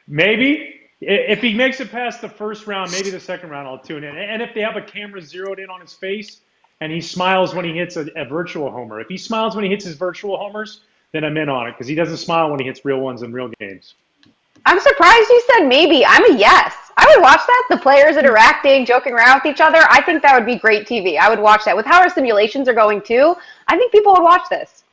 Speaker 3: Maybe. If he makes it past the first round, maybe the second round, I'll tune in. And if they have a camera zeroed in on his face and he smiles when he hits a virtual homer, if he smiles when he hits his virtual homers, then I'm in on it because he doesn't smile when he hits real ones in real games.
Speaker 5: I'm surprised you said maybe. I'm a yes. I would watch that. The players interacting, joking around with each other. I think that would be great TV. I would watch that. With how our simulations are going too, I think people would watch this.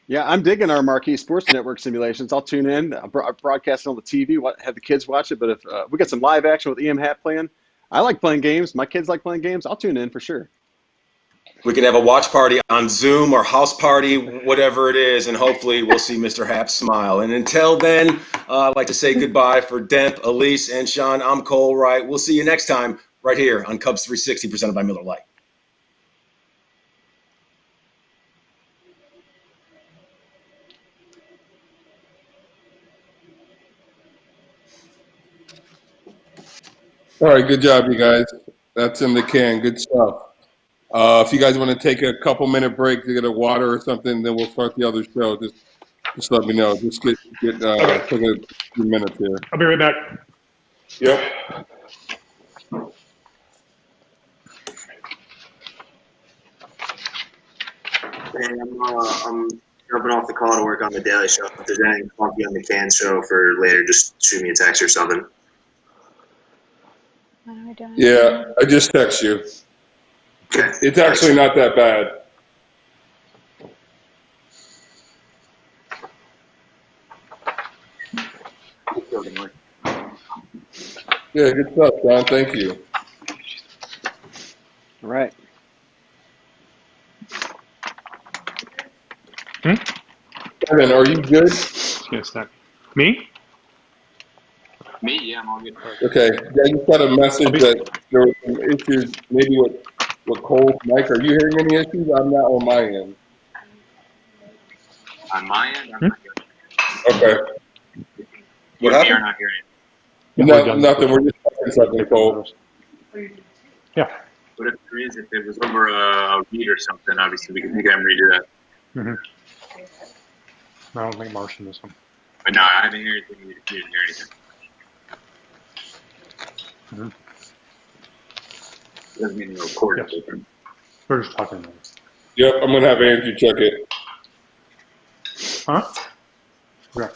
Speaker 4: Yeah, I'm digging our Marquee Sports Network simulations. I'll tune in. I'll broadcast it on the TV, have the kids watch it. But if we get some live action with Ian Happ playing, I like playing games. My kids like playing games. I'll tune in for sure.
Speaker 2: We can have a watch party on Zoom or house party, whatever it is, and hopefully we'll see Mr. Happ smile. And until then, I'd like to say goodbye for Demp, Elise, and Sean. I'm Cole Wright. We'll see you next time right here on Cubs 360, presented by Miller Lite.
Speaker 1: All right, good job, you guys. That's in the can. Good stuff. If you guys want to take a couple minute break to get a water or something, then we'll start the other show. Just let me know. Just get
Speaker 3: Okay.
Speaker 1: take a few minutes here.
Speaker 3: I'll be right back.
Speaker 1: Yep.
Speaker 6: Hey, I'm jumping off the call to work on the Daily Show. If there's anything funky on the can show for later, just shoot me a text or something.
Speaker 5: What are we doing?
Speaker 1: Yeah, I just text you.
Speaker 6: Okay.
Speaker 1: It's actually not that bad. Yeah, good stuff, John. Thank you.
Speaker 4: All right.
Speaker 1: Kevin, are you good?
Speaker 3: Yes, that. Me?
Speaker 6: Me? Yeah, I'm all good.
Speaker 1: Okay. Yeah, you got a message that there were some issues maybe with Cole's mic. Are you hearing any issues? I'm not on my end.
Speaker 6: On my end, I'm not hearing
Speaker 1: Okay.
Speaker 6: it.
Speaker 2: What
Speaker 6: You
Speaker 2: happened?
Speaker 6: are not hearing it.
Speaker 3: Yeah,
Speaker 1: No,
Speaker 3: we're done.
Speaker 1: nothing. We're just talking something, Cole.
Speaker 3: Yeah.
Speaker 6: But if there is, if it was over a read or something, obviously we can have him redo that.
Speaker 3: Mm-hmm. I don't think Martian is him.
Speaker 6: But no, I didn't hear anything. You didn't hear anything.
Speaker 3: Mm-hmm.
Speaker 6: Doesn't mean the recording.
Speaker 3: Yes. We're just talking about it.
Speaker 1: Yep, I'm gonna have Andrew check it.
Speaker 3: Huh? Yeah.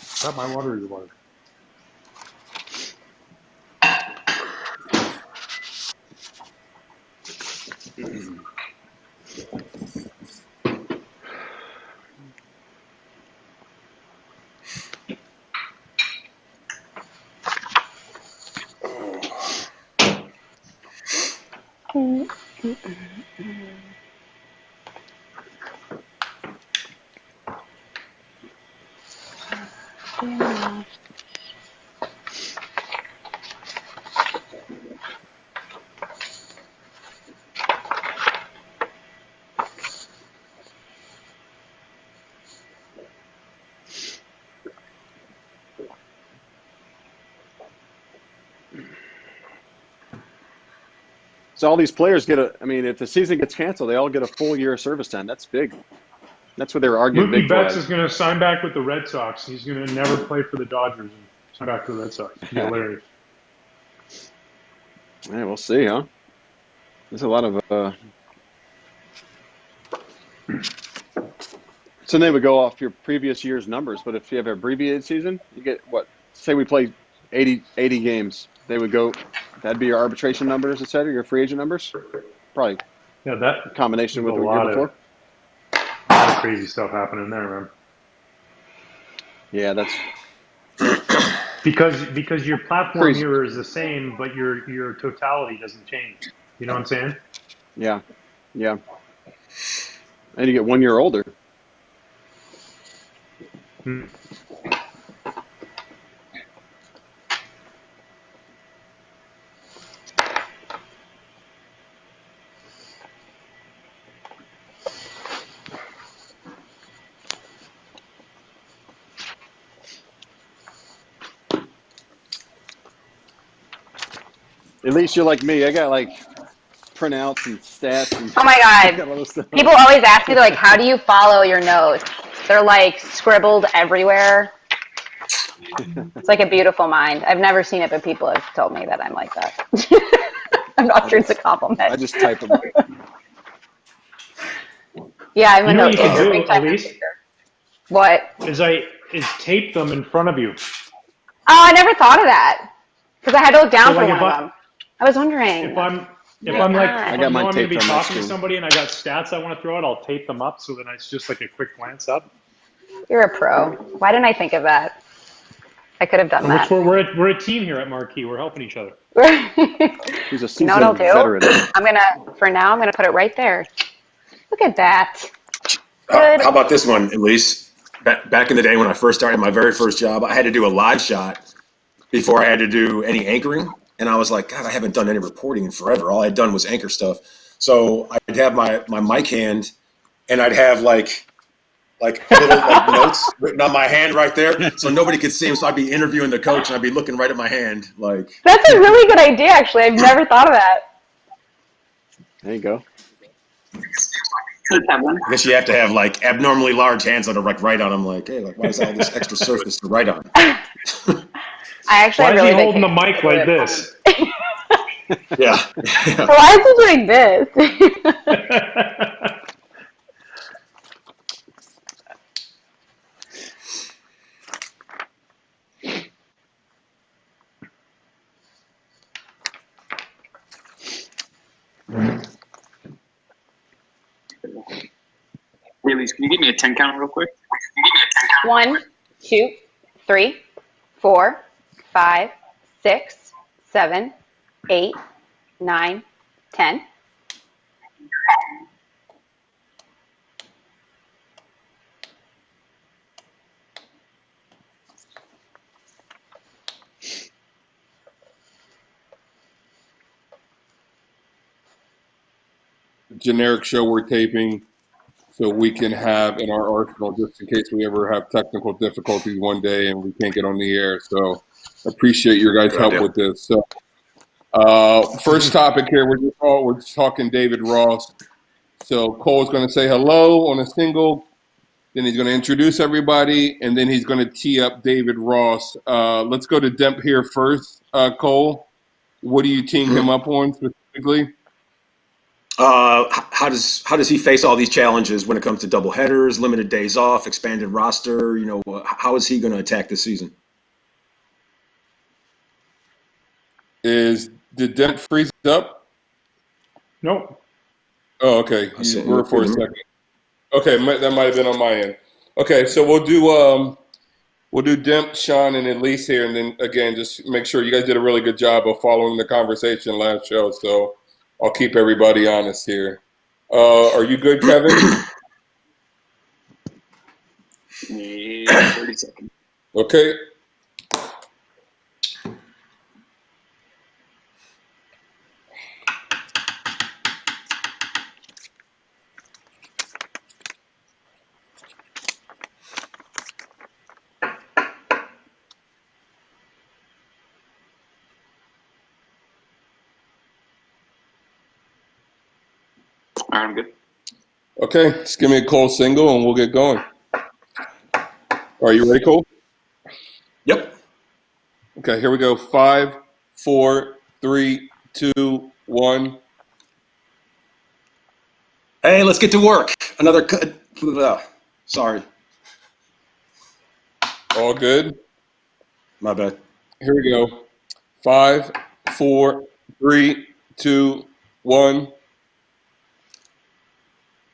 Speaker 3: Is that my water or your water?
Speaker 4: So all these players get I mean, if the season gets canceled, they all get a full year of service time. That's big. That's what they were arguing
Speaker 3: Mookie
Speaker 4: big for.
Speaker 3: Betts is going to sign back with the Red Sox. He's going to never play for the Dodgers and sign back to the Red Sox. It'd be hilarious.
Speaker 4: Yeah, we'll see, huh? There's a lot of so they would go off your previous year's numbers, but if you have an abbreviated season, you get what? Say we play 80 games. They would go, that'd be your arbitration numbers, et cetera, your free agent numbers? Probably
Speaker 3: Yeah, that
Speaker 4: a combination with
Speaker 3: a
Speaker 4: the year
Speaker 3: lot
Speaker 4: before.
Speaker 3: of crazy stuff happening there, man.
Speaker 4: Yeah, that's
Speaker 3: Because your platform
Speaker 4: crazy.
Speaker 3: here is the same, but your totality doesn't change. You know what I'm saying?
Speaker 4: Yeah. Yeah. And you get 1 year older.
Speaker 3: Hmm.
Speaker 4: At least you're like me. I got like printouts and stats and
Speaker 5: Oh my
Speaker 4: I got
Speaker 5: God.
Speaker 4: all this stuff.
Speaker 5: People always ask me, they're like, how do you follow your notes? They're like scribbled everywhere. It's like a beautiful mind. I've never seen it, but people have told me that I'm like that. I'm not sure it's a compliment.
Speaker 4: I just type them.
Speaker 5: Yeah, I'm a
Speaker 3: You know what
Speaker 5: note
Speaker 3: you can
Speaker 5: taker.
Speaker 3: do,
Speaker 5: Big time note
Speaker 3: Elise?
Speaker 5: taker. What?
Speaker 3: Is tape them in front of you.
Speaker 5: Oh, I never thought of that because I had to look down
Speaker 3: So,
Speaker 5: for
Speaker 3: like,
Speaker 5: one
Speaker 3: if
Speaker 5: of
Speaker 3: I-
Speaker 5: them. I was wondering.
Speaker 3: If I'm
Speaker 5: Yeah.
Speaker 3: like,
Speaker 4: I
Speaker 3: if
Speaker 4: got
Speaker 3: I know
Speaker 4: mine
Speaker 3: I'm going to be
Speaker 4: taped on my
Speaker 3: talking to
Speaker 4: screen.
Speaker 3: somebody and I got stats I want to throw out, I'll tape them up so that it's just like a quick glance up.
Speaker 5: You're a pro. Why didn't I think of that? I could have done
Speaker 3: And
Speaker 5: that.
Speaker 3: we're a team here at Marquee. We're helping each other.
Speaker 4: He's a
Speaker 5: You know what I'll
Speaker 4: seasoned
Speaker 5: do?
Speaker 4: veteran.
Speaker 5: For now, I'm gonna put it right there. Look at that. Good.
Speaker 2: How about this one, Elise? Back in the day when I first started my very first job, I had to do a live shot before I had to do any anchoring. And I was like, God, I haven't done any reporting in forever. All I'd done was anchor stuff. So I'd have my mic hand and I'd have like like little like notes written on my hand right there, so nobody could see him. So I'd be interviewing the coach, and I'd be looking right at my hand, like.
Speaker 5: That's a really good idea, actually. I've never thought of that.
Speaker 4: There you go.
Speaker 2: I guess you have to have like abnormally large hands that are like right on them. Like, hey, like why is all this extra surface to write on?
Speaker 5: I actually
Speaker 3: Why is
Speaker 5: really
Speaker 3: he
Speaker 5: big
Speaker 3: holding the
Speaker 5: hands.
Speaker 3: mic like this?
Speaker 2: Yeah.
Speaker 5: Why is he doing this?
Speaker 7: Hey, Elise, can you give me a 10 count real quick?
Speaker 5: 1, 2, 3, 4, 5, 6, 7, 8, 9, 10.
Speaker 1: Generic show we're taping so we can have in our arsenal just in case we ever have technical difficulties one day and we can't get on the air. So appreciate your guys' help with this. So first topic here, we're talking David Ross. So Cole's going to say hello on a single, then he's going to introduce everybody, and then he's going to tee up David Ross. Let's go to Demp here first. Cole, what do you team him up on specifically?
Speaker 2: How does he face all these challenges when it comes to double headers, limited days off, expanded roster? You know, how is he going to attack this season?
Speaker 1: Did Demp freeze up?
Speaker 3: Nope.
Speaker 1: Oh, okay. You were for a second. Okay, that might have been on my end. Okay, so we'll do Demp, Sean, and Elise here, and then again, just make sure you guys did a really good job of following the conversation last show. So I'll keep everybody honest here. Are you good, Kevin?
Speaker 7: 30 seconds.
Speaker 1: Okay.
Speaker 7: All right, I'm good.
Speaker 1: Okay, just give me a Cole single and we'll get going. Are you ready, Cole?
Speaker 2: Yep.
Speaker 1: Okay, here we go. 5, 4, 3, 2, 1.
Speaker 2: Hey, let's get to work. Sorry.
Speaker 1: All good?
Speaker 2: My bad.
Speaker 1: Here we go. 5, 4, 3, 2, 1.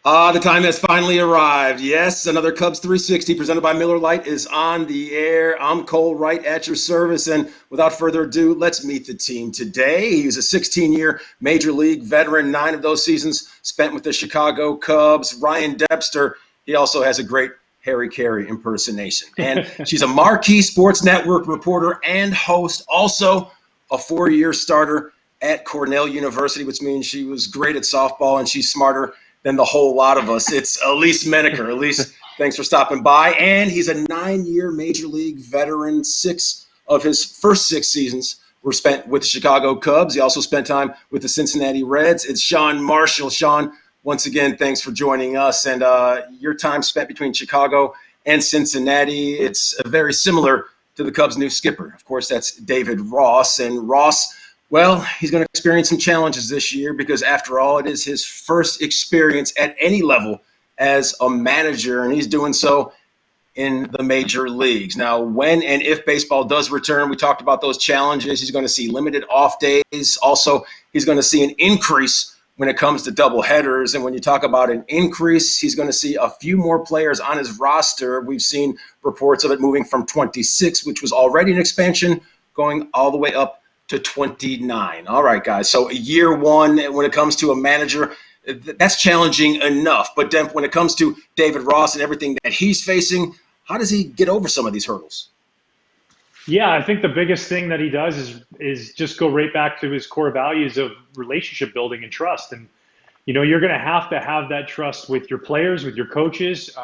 Speaker 2: The time has finally arrived. Yes, another Cubs 360 presented by Miller Lite is on the air. I'm Cole Wright at your service. And without further ado, let's meet the team today. He's a 16-year Major League veteran, 9 of those seasons spent with the Chicago Cubs. Ryan Debster, he also has a great Harry Carey impersonation. And she's a Marquee Sports Network reporter and host, also a 4-year starter at Cornell University, which means she was great at softball and she's smarter than the whole lot of us. It's Elise Menaker. Elise, thanks for stopping by. And he's a 9-year Major League veteran. 6 of his first 6 seasons were spent with the Chicago Cubs. He also spent time with the Cincinnati Reds. It's Sean Marshall. Sean, once again, thanks for joining us. And your time spent between Chicago and Cincinnati, it's very similar to the Cubs' new skipper. Of course, that's David Ross. And Ross, well, he's going to experience some challenges this year because, after all, it is his first experience at any level as a manager, and he's doing so in the major leagues. Now, when and if baseball does return, we talked about those challenges. He's going to see limited off days. Also, he's going to see an increase when it comes to double headers. And when you talk about an increase, he's going to see a few more players on his roster. We've seen reports of it moving from 26, which was already an expansion, going all the way up to 29. All right, guys. So year one, when it comes to a manager, that's challenging enough. But Demp, when it comes to David Ross and everything that he's facing, how does he get over some of these hurdles?
Speaker 3: Yeah, I think the biggest thing that he does is just go right back to his core values of relationship building and trust. And you're going to have that trust with your players, with your coaches.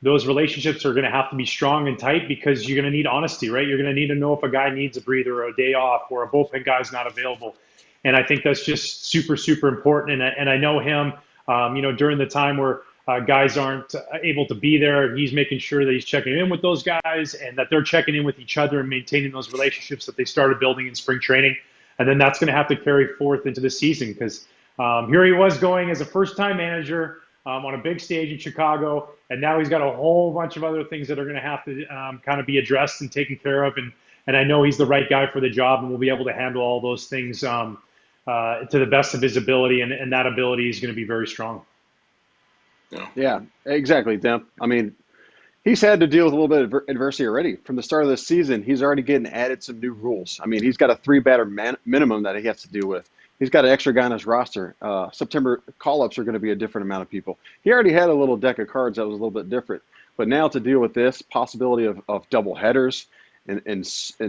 Speaker 3: those relationships are going to have to be strong and tight because you're going to need honesty, right? You're going to need to know if a guy needs a breather or a day off or a bullpen guy's not available. And I think that's just super, super important. And I know him, during the time where guys aren't able to be there, he's making sure that he's checking in with those guys and that they're checking in with each other and maintaining those relationships that they started building in spring training. And then that's going to have to carry forth into the season because here he was going as a first-time manager on a big stage in Chicago, and now he's got a whole bunch of other things that are going to have to kind of be addressed and taken care of. And I know he's the right guy for the job, and will be able to handle all those things to the best of his ability, and that ability is going to be very strong.
Speaker 4: Yeah, exactly, Demp. I mean, he's had to deal with a little bit of adversity already. From the start of the season, he's already getting added some new rules. I mean, he's got a three-batter minimum that he has to deal with. He's got an extra guy on his roster. September call-ups are going to be a different amount of people. He already had a little deck of cards that was a little bit different. But now to deal with this possibility of double headers in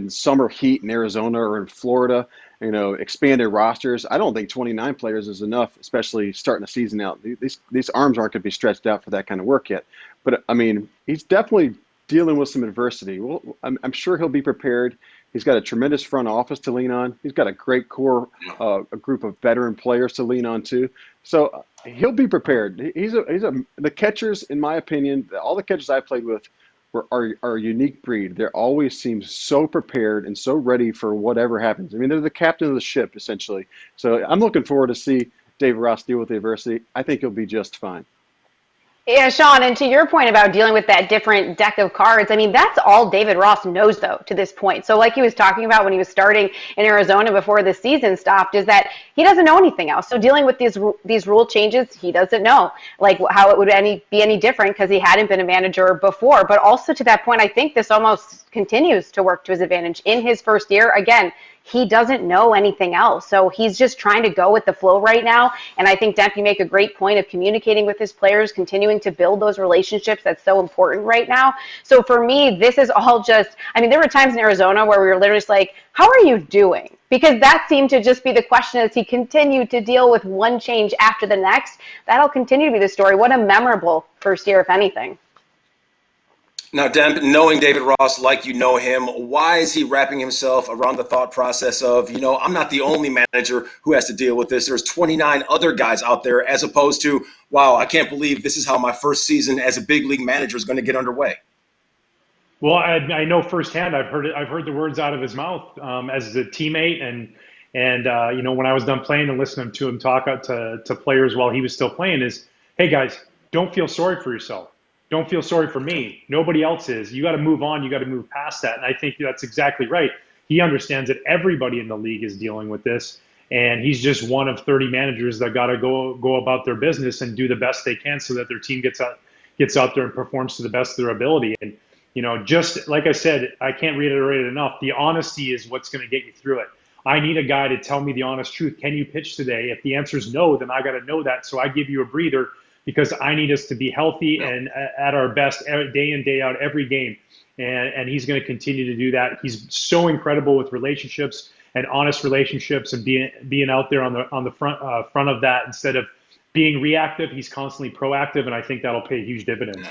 Speaker 4: summer heat in Arizona or in Florida, expanded rosters. I don't think 29 players is enough, especially starting the season out. These arms aren't going to be stretched out for that kind of work yet. But, I mean, he's definitely dealing with some adversity. Well, I'm sure he'll be prepared. He's got a tremendous front office to lean on. He's got a great core, a group of veteran players to lean on too. So he'll be prepared. The catchers, in my opinion, all the catchers I played with are a unique breed. They always seem so prepared and so ready for whatever happens. I mean, they're the captain of the ship essentially. So I'm looking forward to see David Ross deal with the adversity. I think he'll be just fine.
Speaker 5: Yeah, Sean, and to your point about dealing with that different deck of cards, I mean, that's all David Ross knows, though, to this point. So like he was talking about when he was starting in Arizona before the season stopped, is that he doesn't know anything else. So dealing with these rule changes, he doesn't know, like how it would be any different because he hadn't been a manager before. But also to that point, I think this almost continues to work to his advantage. In his first year, again, he doesn't know anything else. So he's just trying to go with the flow right now. And I think, Demp, you make a great point of communicating with his players, continuing to build those relationships. That's so important right now. So for me, this is all just, I mean, there were times in Arizona where we were literally just like, how are you doing? Because that seemed to just be the question as he continued to deal with one change after the next. That'll continue to be the story. What a memorable first year, if anything.
Speaker 2: Now, Demp, knowing David Ross like you know him, why is he wrapping himself around the thought process of, I'm not the only manager who has to deal with this. There's 29 other guys out there, as opposed to, wow, I can't believe this is how my first season as a big league manager is going to get underway.
Speaker 3: Well, I know firsthand. I've heard the words out of his mouth as a teammate, and when I was done playing and listening to him talk to players while he was still playing, is, hey guys, don't feel sorry for yourself. Don't feel sorry for me. Nobody else is. You got to move on. You got to move past that. And I think that's exactly right. He understands that everybody in the league is dealing with this, and he's just one of 30 managers that got to go about their business and do the best they can so that their team gets out there and performs to the best of their ability. And just like I said, I can't reiterate it enough. The honesty is what's going to get you through it. I need a guy to tell me the honest truth. Can you pitch today? If the answer is no, then I got to know that. So I give you a breather, because I need us to be healthy and at our best day in, day out, every game. And he's going to continue to do that. He's so incredible with relationships and honest relationships, and being out there on the front of that instead of being reactive. He's constantly proactive, and I think that'll pay huge dividends.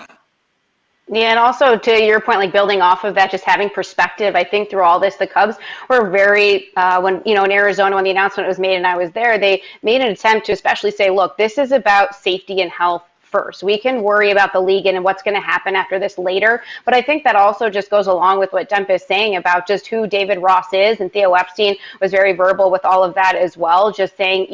Speaker 5: Yeah, and also to your point, like building off of that, just having perspective. I think through all this, the Cubs were very, in Arizona, when the announcement was made and I was there, they made an attempt to especially say, look, this is about safety and health first. We can worry about the league and what's going to happen after this later. But I think that also just goes along with what Demp is saying about just who David Ross is. And Theo Epstein was very verbal with all of that as well, just saying,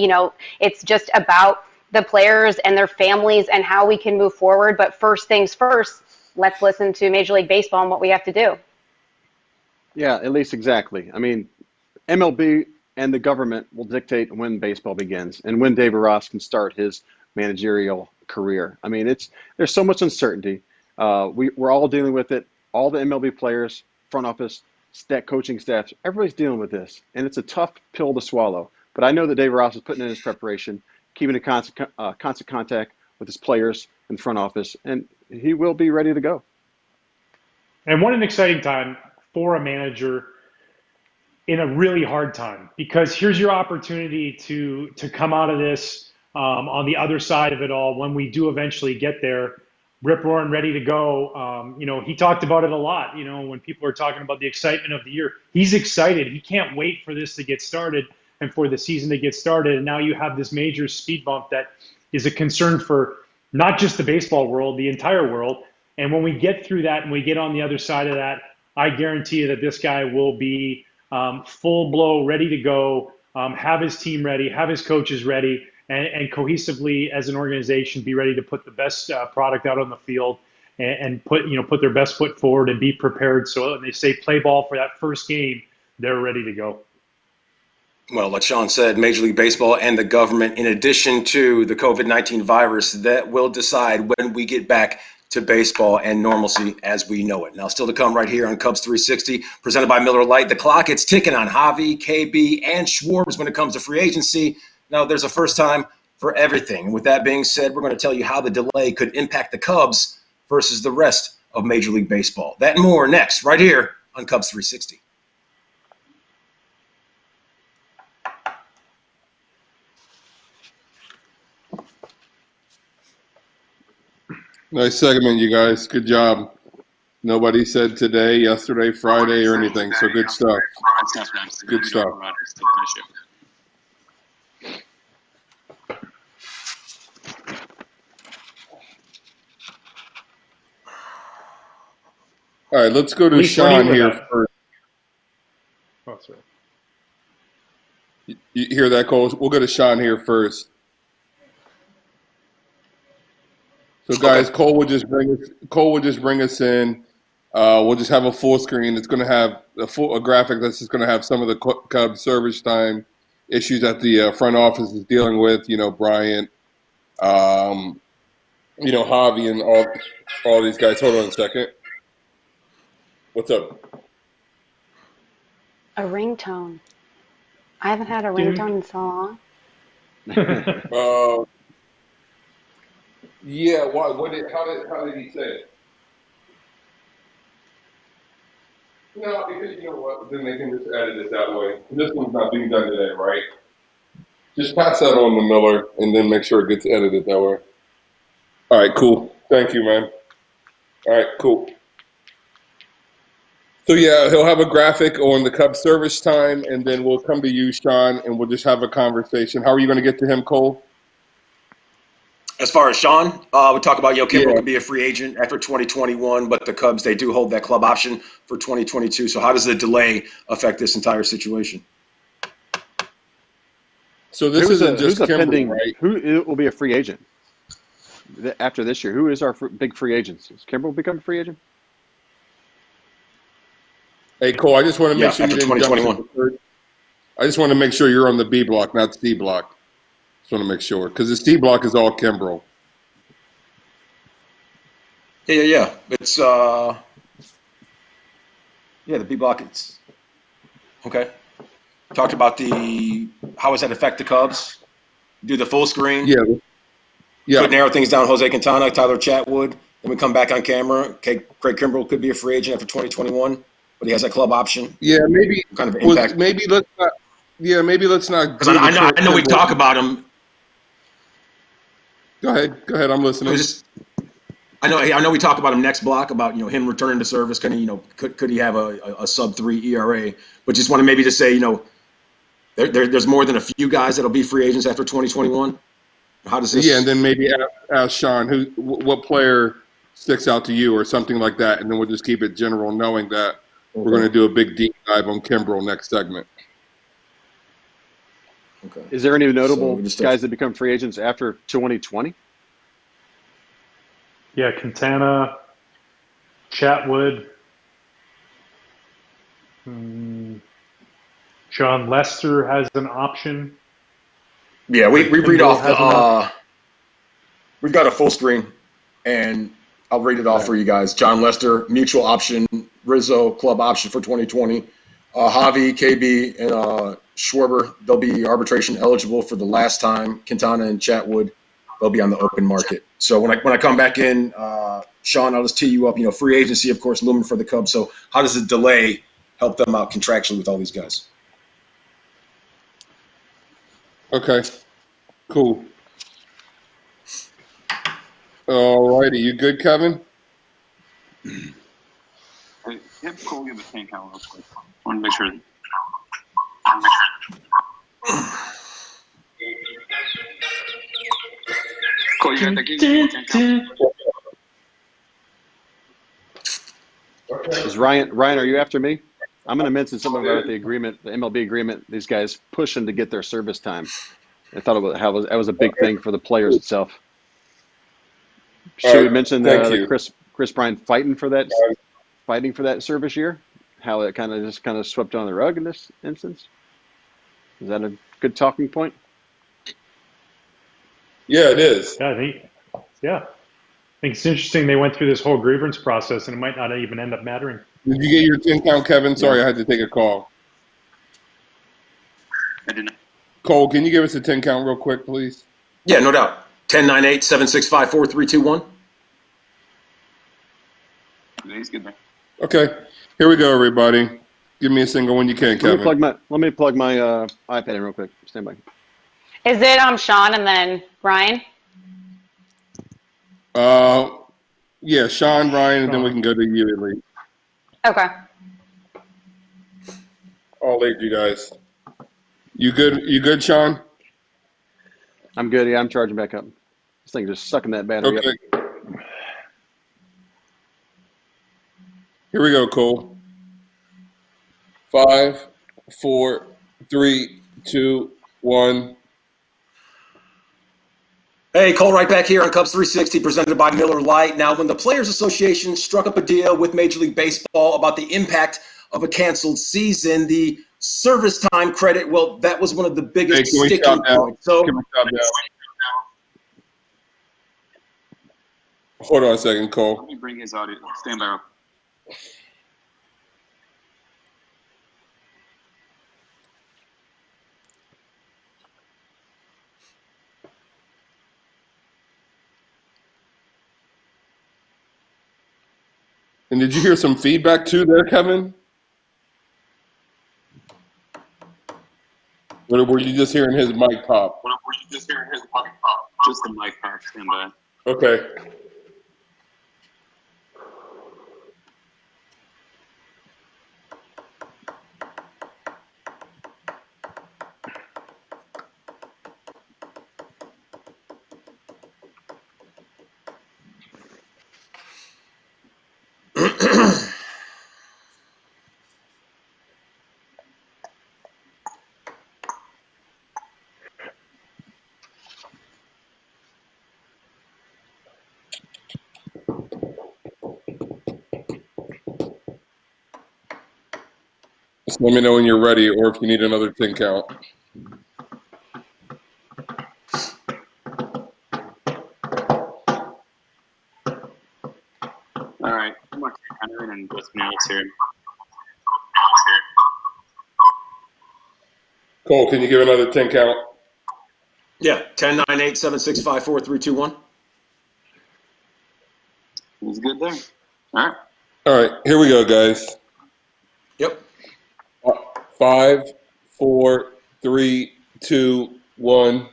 Speaker 5: it's just about the players and their families and how we can move forward. But first things first, let's listen to Major League Baseball and what we have to do.
Speaker 4: Yeah, at least exactly. I mean, MLB and the government will dictate when baseball begins and when David Ross can start his managerial career. I mean, there's so much uncertainty. We're all dealing with it. All the MLB players, front office, coaching staff, everybody's dealing with this. And it's a tough pill to swallow. But I know that David Ross is putting in his preparation, keeping in constant contact with his players in the front office, and he will be ready to go.
Speaker 3: And what an exciting time for a manager in a really hard time, because here's your opportunity to come out of this on the other side of it all when we do eventually get there. rip roaring, ready to go. He talked about it a lot. When people are talking about the excitement of the year, he's excited. He can't wait for this to get started and for the season to get started. And now you have this major speed bump that is a concern for not just the baseball world, the entire world. And when we get through that and we get on the other side of that, I guarantee you that this guy will be full blow, ready to go, have his team ready, have his coaches ready, and cohesively as an organization be ready to put the best product out on the field and put their best foot forward and be prepared. So when they say play ball for that first game, they're ready to go.
Speaker 2: Well, like Sean said, Major League Baseball and the government, in addition to the COVID-19 virus, that will decide when we get back to baseball and normalcy as we know it. Now, still to come right here on Cubs 360, presented by Miller Lite. The clock, it's ticking on Javi, KB, and Schwartz when it comes to free agency. Now, there's a first time for everything. And with that being said, we're going to tell you how the delay could impact the Cubs versus the rest of Major League Baseball. That and more next, right here on Cubs 360.
Speaker 1: Nice segment, you guys. Good job. Nobody said today, yesterday, Friday, or anything. So good stuff. Good stuff. All right, let's go to Sean here first.
Speaker 3: Oh, sorry.
Speaker 1: You hear that, Cole? We'll go to Sean here first. So, guys, Cole will just bring us in. We'll just have a full screen. It's going to have a graphic that's just going to have some of the Cubs service time issues that the front office is dealing with. Bryant, Javi, and all these guys. Hold on a second. What's up?
Speaker 5: A ringtone. I haven't had a ringtone in so long.
Speaker 1: Yeah. Why? How did he say it? No, because you know what? Then they can just edit it that way. This one's not being done today, right? Just pass that on to Miller, and then make sure it gets edited that way. All right, cool. Thank you, man. All right, cool. So, yeah, he'll have a graphic on the Cubs service time, and then we'll come to you, Sean, and we'll just have a conversation. How are you going to get to him, Cole?
Speaker 2: As far as Sean, we talk about Kimbrel could be a free agent after 2021, but the Cubs, they do hold that club option for 2022. So how does the delay affect this entire situation?
Speaker 1: So this isn't just Kimbrel, right?
Speaker 4: Who will be a free agent after this year? Who is our big free agent? Does Kimbrel become a free agent?
Speaker 1: Hey, Cole, I just want to make sure you didn't jump into the third. I just want to make sure you're on the B block, not C block. Just want to make sure, because the C block is all Kimbrel.
Speaker 2: Yeah. It's the B block. It's okay. Talked about how does that affect the Cubs? Do the full screen.
Speaker 1: Yeah.
Speaker 2: Could narrow things down. Jose Quintana, Tyler Chatwood. Then we come back on camera. Okay, Craig Kimbrel could be a free agent after 2021, but he has that club option.
Speaker 1: Yeah, maybe
Speaker 2: kind of impact.
Speaker 1: Maybe let's not. Yeah, maybe let's not.
Speaker 2: Because I know we talk about him.
Speaker 1: Go ahead. I'm listening.
Speaker 2: I know we talk about him next block about him returning to service. Kind of could he have a sub-3 ERA? But just want to maybe just say there's more than a few guys that'll be free agents after 2021. How does this?
Speaker 1: Yeah, and then maybe ask Sean what player sticks out to you or something like that, and then we'll just keep it general, knowing that we're going to do a big deep dive on Kimbrel next segment.
Speaker 4: Okay. Is there any notable guys that become free agents after 2020?
Speaker 3: Yeah, Quintana, Chatwood, John Lester has an option.
Speaker 2: Yeah, we read off we've got a full screen, and I'll read it off for you guys. John Lester, mutual option. Rizzo, club option for 2020. Javi, KB, and Schwarber, they'll be arbitration eligible for the last time. Quintana and Chatwood, they'll be on the open market. So when I come back in, Sean, I'll just tee you up. Free agency, of course, looming for the Cubs. So how does the delay help them out contractually with all these guys?
Speaker 1: Okay, cool. All righty. You good, Kevin?
Speaker 7: Hey, have Cole give a 10 count real quick. I want to make sure. Cole, you got that? Give me a 10 count.
Speaker 4: Is Ryan, are you after me? I'm going to mention something about the agreement, the MLB agreement. These guys pushing to get their service time. I thought about how that was a big thing for the players itself.
Speaker 1: All
Speaker 4: Should we
Speaker 1: right.
Speaker 4: mention
Speaker 1: Thank
Speaker 4: the
Speaker 1: you.
Speaker 4: Chris Bryant fighting for that service year? How it kind of swept on the rug in this instance? Is that a good talking point?
Speaker 1: Yeah, it is.
Speaker 3: Yeah, I think it's interesting they went through this whole grievance process, and it might not even end up mattering.
Speaker 1: Did you get your 10 count, Kevin? Sorry,
Speaker 4: Yeah.
Speaker 1: I had to take a call.
Speaker 7: I didn't.
Speaker 1: Cole, can you give us a 10 count real quick, please?
Speaker 2: Yeah, no doubt. 10-9-8-7-6-5-4-3-2-1.
Speaker 7: He's good there.
Speaker 1: Okay. Here we go, everybody. Give me a single when you can,
Speaker 4: Let
Speaker 1: Kevin.
Speaker 4: me plug my iPad in real quick. Stand by.
Speaker 5: Is it Sean and then Ryan?
Speaker 1: Yeah, Sean, Ryan, and then we can go to you, Elise.
Speaker 5: Okay.
Speaker 1: I'll leave you guys. You good? You good, Sean?
Speaker 4: I'm good. Yeah, I'm charging back up. This thing just sucking that battery
Speaker 1: Okay.
Speaker 4: up.
Speaker 1: Here we go, Cole. 5, 4, 3, 2, 1.
Speaker 2: Hey, Cole, right back here on Cubs 360, presented by Miller Lite. Now, when the Players Association struck up a deal with Major League Baseball about the impact of a canceled season, the service time credit, well, that was one of the biggest
Speaker 1: Hey, can we
Speaker 2: sticking
Speaker 1: stop now?
Speaker 2: points. So,
Speaker 1: Can we stop now? Hold on a second, Cole.
Speaker 7: Let me bring his audio. Stand by. Real quick.
Speaker 1: And did you hear some feedback too there, Kevin? Or were you just hearing his mic pop?
Speaker 7: Were you just hearing his mic pop? Just the mic pop. Stand by.
Speaker 1: Okay. Just let me know when you're ready or if you need another 10 count.
Speaker 7: All right. I'm going to count and just now here.
Speaker 1: Cole, can you give another 10 count?
Speaker 2: yeah, 10-9-8-7-6-5-4-3-2-1.
Speaker 7: He's good there. All right.
Speaker 1: All right, here we go, guys.
Speaker 2: Yep.
Speaker 1: 5, 4, 3, 2, 1.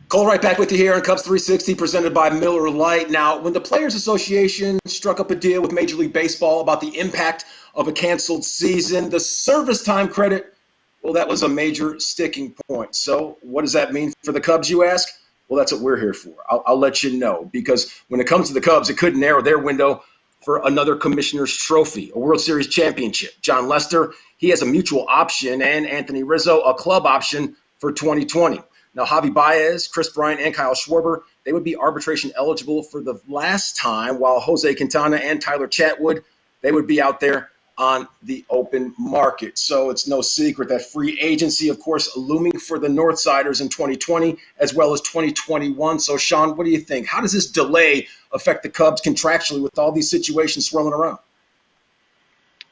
Speaker 2: Cole, right back with you here on Cubs 360, presented by Miller Lite. Now, when the Players Association struck up a deal with Major League Baseball about the impact of a canceled season, the service time credit, well, that was a major sticking point. So what does that mean for the Cubs, you ask? Well, that's what we're here for. I'll let you know, because when it comes to the Cubs, it could narrow their window for another commissioner's trophy, a World Series championship. John Lester, he has a mutual option, and Anthony Rizzo, a club option for 2020. Now, Javi Baez, Chris Bryant, and Kyle Schwarber, they would be arbitration eligible for the last time, while Jose Quintana and Tyler Chatwood, they would be out there on the open market. So it's no secret that free agency, of course, looming for the Northsiders in 2020 as well as 2021. So, Sean, what do you think? How does this delay affect the Cubs contractually with all these situations swirling around?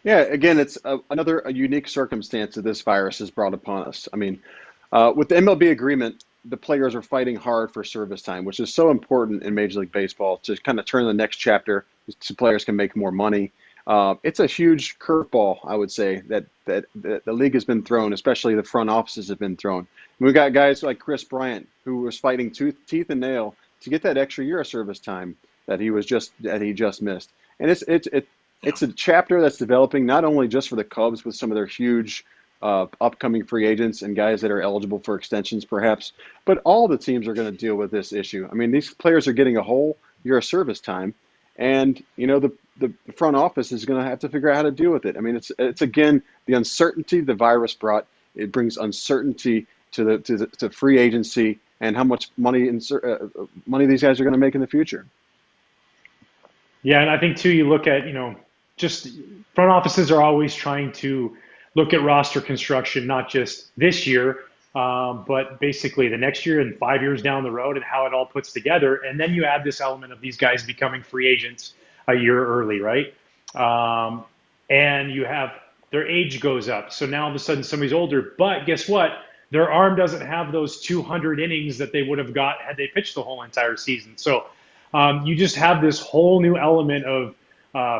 Speaker 4: Yeah, again, it's another unique circumstance that this virus has brought upon us. I mean, with the MLB agreement, the players are fighting hard for service time, which is so important in Major League Baseball to kind of turn the next chapter so players can make more money. It's a huge curveball, I would say, that the league has been thrown, especially the front offices have been thrown. We've got guys like Chris Bryant, who was fighting teeth and nail to get that extra year of service time that he just missed. And it's a chapter that's developing not only just for the Cubs with some of their huge upcoming free agents and guys that are eligible for extensions, perhaps, but all the teams are going to deal with this issue. I mean, these players are getting a whole year of service time, and the front office is going to have to figure out how to deal with it. I mean, it's again the uncertainty the virus brought. It brings uncertainty to free agency and how much money these guys are going to make in the future.
Speaker 3: Yeah, and I think too, you look at, just front offices are always trying to look at roster construction, not just this year, but basically the next year and 5 years down the road and how it all puts together. And then you add this element of these guys becoming free agents a year early, right? And you have their age goes up. So now all of a sudden somebody's older, but guess what? Their arm doesn't have those 200 innings that they would have got had they pitched the whole entire season. So you just have this whole new element of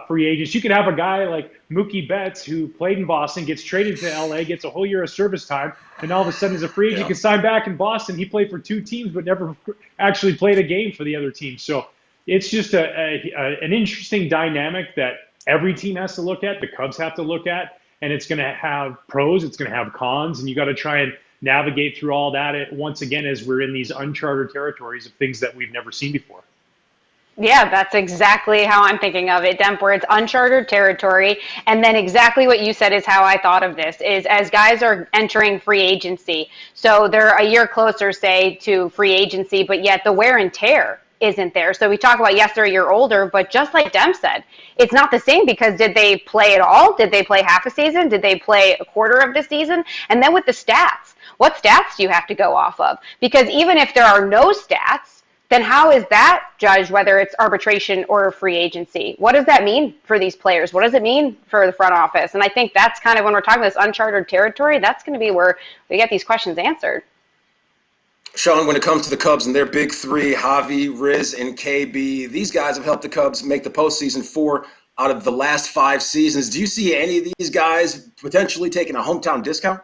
Speaker 3: free agents. You could have a guy like Mookie Betts who played in Boston, gets traded to LA, gets a whole year of service time, and all of a sudden, as a free agent, can sign back in Boston. He played for 2 teams, but never actually played a game for the other team. So it's just an interesting dynamic that every team has to look at. The Cubs have to look at, and it's going to have pros, it's going to have cons, and you got to try and navigate through all that once again as we're in these uncharted territories of things that we've never seen before.
Speaker 5: Yeah, that's exactly how I'm thinking of it, Demp, where it's uncharted territory. And then exactly what you said is how I thought of this, is as guys are entering free agency. So they're a year closer, say, to free agency, but yet the wear and tear isn't there. So we talk about, yes, they're a year older, but just like Demp said, it's not the same because did they play at all? Did they play half a season? Did they play a quarter of the season? And then with the stats, what stats do you have to go off of? Because even if there are no stats, then how is that judged, whether it's arbitration or free agency? What does that mean for these players? What does it mean for the front office? And I think that's kind of when we're talking about this uncharted territory, that's going to be where we get these questions answered.
Speaker 2: Sean, when it comes to the Cubs and their big three, Javi, Riz, and KB, these guys have helped the Cubs make the postseason 4 out of the last 5 seasons. Do you see any of these guys potentially taking a hometown discount?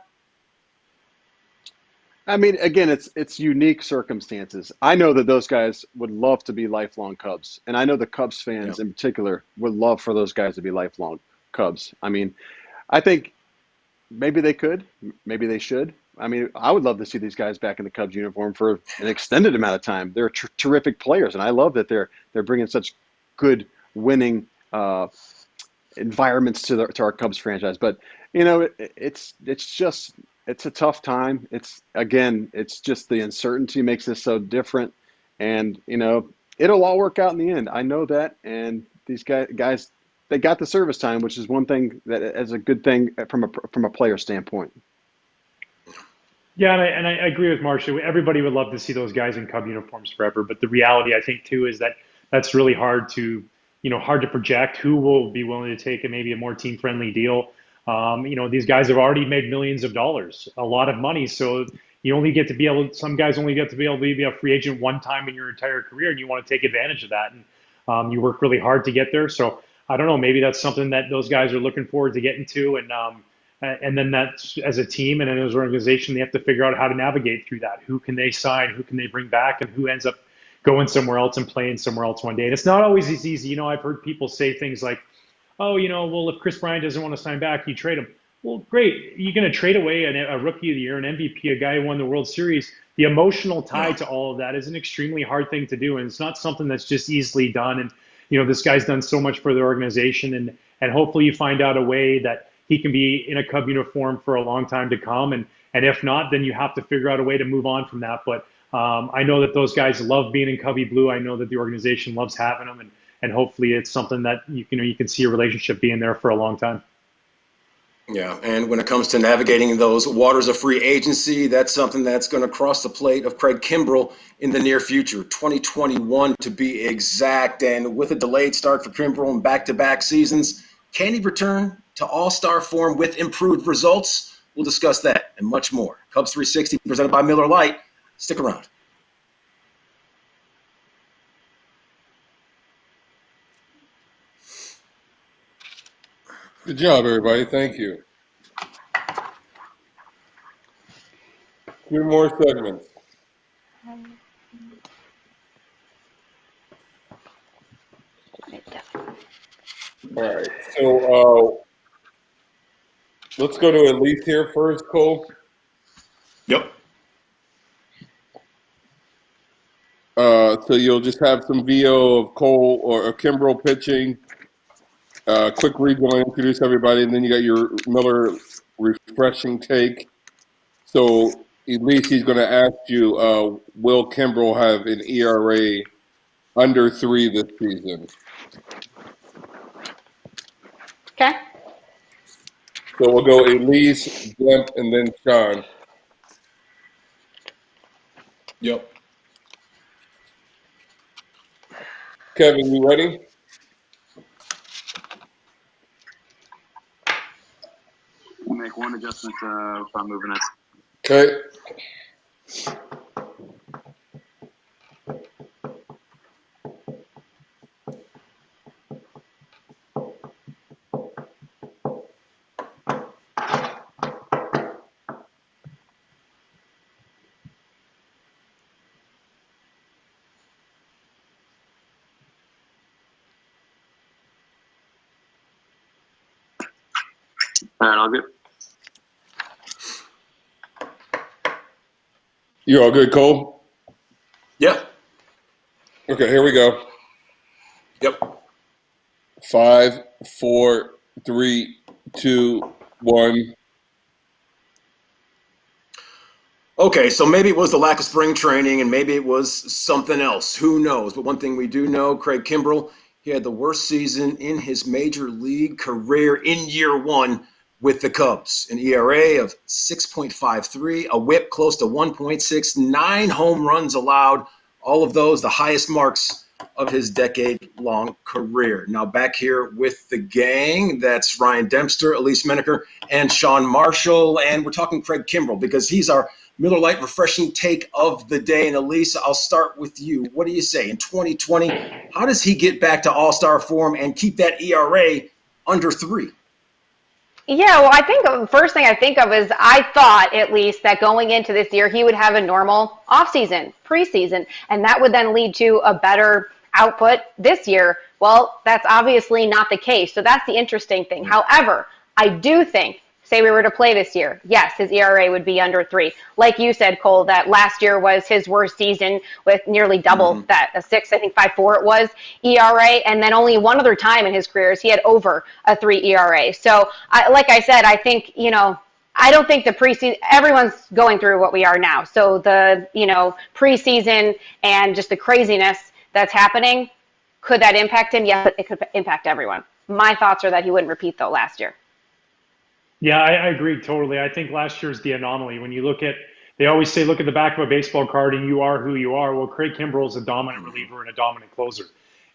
Speaker 4: I mean, again, it's unique circumstances. I know that those guys would love to be lifelong Cubs, and I know the Cubs fans in particular would love for those guys to be lifelong Cubs. I mean, I think maybe they could, maybe they should. I mean, I would love to see these guys back in the Cubs uniform for an extended amount of time. They're terrific players, and I love that they're bringing such good winning environments to our Cubs franchise. But it's just. It's a tough time. It's just the uncertainty makes this so different, and it'll all work out in the end. I know that, and these guys, they got the service time, which is one thing that is a good thing from a player standpoint.
Speaker 3: Yeah, and I agree with Marcia. Everybody would love to see those guys in Cub uniforms forever, but the reality, I think, too, is that that's really hard to project who will be willing to take maybe a more team-friendly deal. These guys have already made millions of dollars, a lot of money. So some guys only get to be able to be a free agent one time in your entire career, and you want to take advantage of that. And you work really hard to get there. So I don't know, maybe that's something that those guys are looking forward to getting to. And then that's as a team and as an organization, they have to figure out how to navigate through that. Who can they sign? Who can they bring back? And who ends up going somewhere else and playing somewhere else one day? And it's not always as easy. I've heard people say things like, oh, well, if Chris Bryant doesn't want to sign back, you trade him. Well, great. You're going to trade away a rookie of the year, an MVP, a guy who won the World Series. The emotional tie to all of that is an extremely hard thing to do, and it's not something that's just easily done. And this guy's done so much for the organization, and hopefully you find out a way that he can be in a Cub uniform for a long time to come. And if not, then you have to figure out a way to move on from that. But I know that those guys love being in Cubby Blue. I know that the organization loves having them, and hopefully it's something that you can see a relationship being there for a long time.
Speaker 2: Yeah, and when it comes to navigating those waters of free agency, that's something that's going to cross the plate of Craig Kimbrell in the near future, 2021 to be exact. And with a delayed start for Kimbrell in back-to-back seasons, can he return to all-star form with improved results? We'll discuss that and much more. Cubs 360 presented by Miller Lite. Stick around.
Speaker 1: Good job, everybody. Thank you. 2 more segments. All right. So let's go to Elise here first, Cole.
Speaker 2: Yep.
Speaker 1: So you'll just have some VO of Cole or Kimbrel pitching. Quick rejoin, introduce everybody, and then you got your Miller refreshing take. So Elise, he's going to ask you, will Kimbrel have an ERA under 3 this season?
Speaker 5: Okay.
Speaker 1: So we'll go Elise, Demp, and then Sean.
Speaker 2: Yep.
Speaker 1: Kevin, you ready?
Speaker 7: We'll make one adjustment without moving it.
Speaker 1: Okay.
Speaker 7: All right, all good.
Speaker 1: You all good, Cole?
Speaker 2: Yeah.
Speaker 1: Okay, here we go.
Speaker 2: Yep.
Speaker 1: 5, 4, 3, 2, 1.
Speaker 2: Okay, so maybe it was the lack of spring training and maybe it was something else. Who knows? But one thing we do know, Craig Kimbrel, he had the worst season in his major league career in year 1 with the Cubs. An ERA of 6.53, a whip close to 1.6, 9 home runs allowed, all of those the highest marks of his decade-long career. Now back here with the gang, that's Ryan Dempster, Elise Menaker, and Sean Marshall, and we're talking Craig Kimbrel because he's our Miller Lite refreshing take of the day. And Elise, I'll start with you. What do you say? In 2020, how does he get back to all-star form and keep that ERA under 3?
Speaker 5: Yeah, well, I think the first thing I think of is I thought at least that going into this year he would have a normal offseason, preseason, and that would then lead to a better output this year. Well, that's obviously not the case. So that's the interesting thing. However, I do think, say we were to play this year, yes, his ERA would be under 3. Like you said, Cole, that last year was his worst season with nearly double that, a 6, I think 5.4 it was, ERA. And then only one other time in his careers he had over a 3 ERA. So, like I said, I think, I don't think the preseason, everyone's going through what we are now. So the, preseason and just the craziness that's happening, could that impact him? Yes, it could impact everyone. My thoughts are that he wouldn't repeat, though, last year.
Speaker 3: Yeah, I agree totally. I think last year's the anomaly. When you look at, they always say, look at the back of a baseball card and you are who you are. Well, Craig Kimbrel is a dominant reliever and a dominant closer.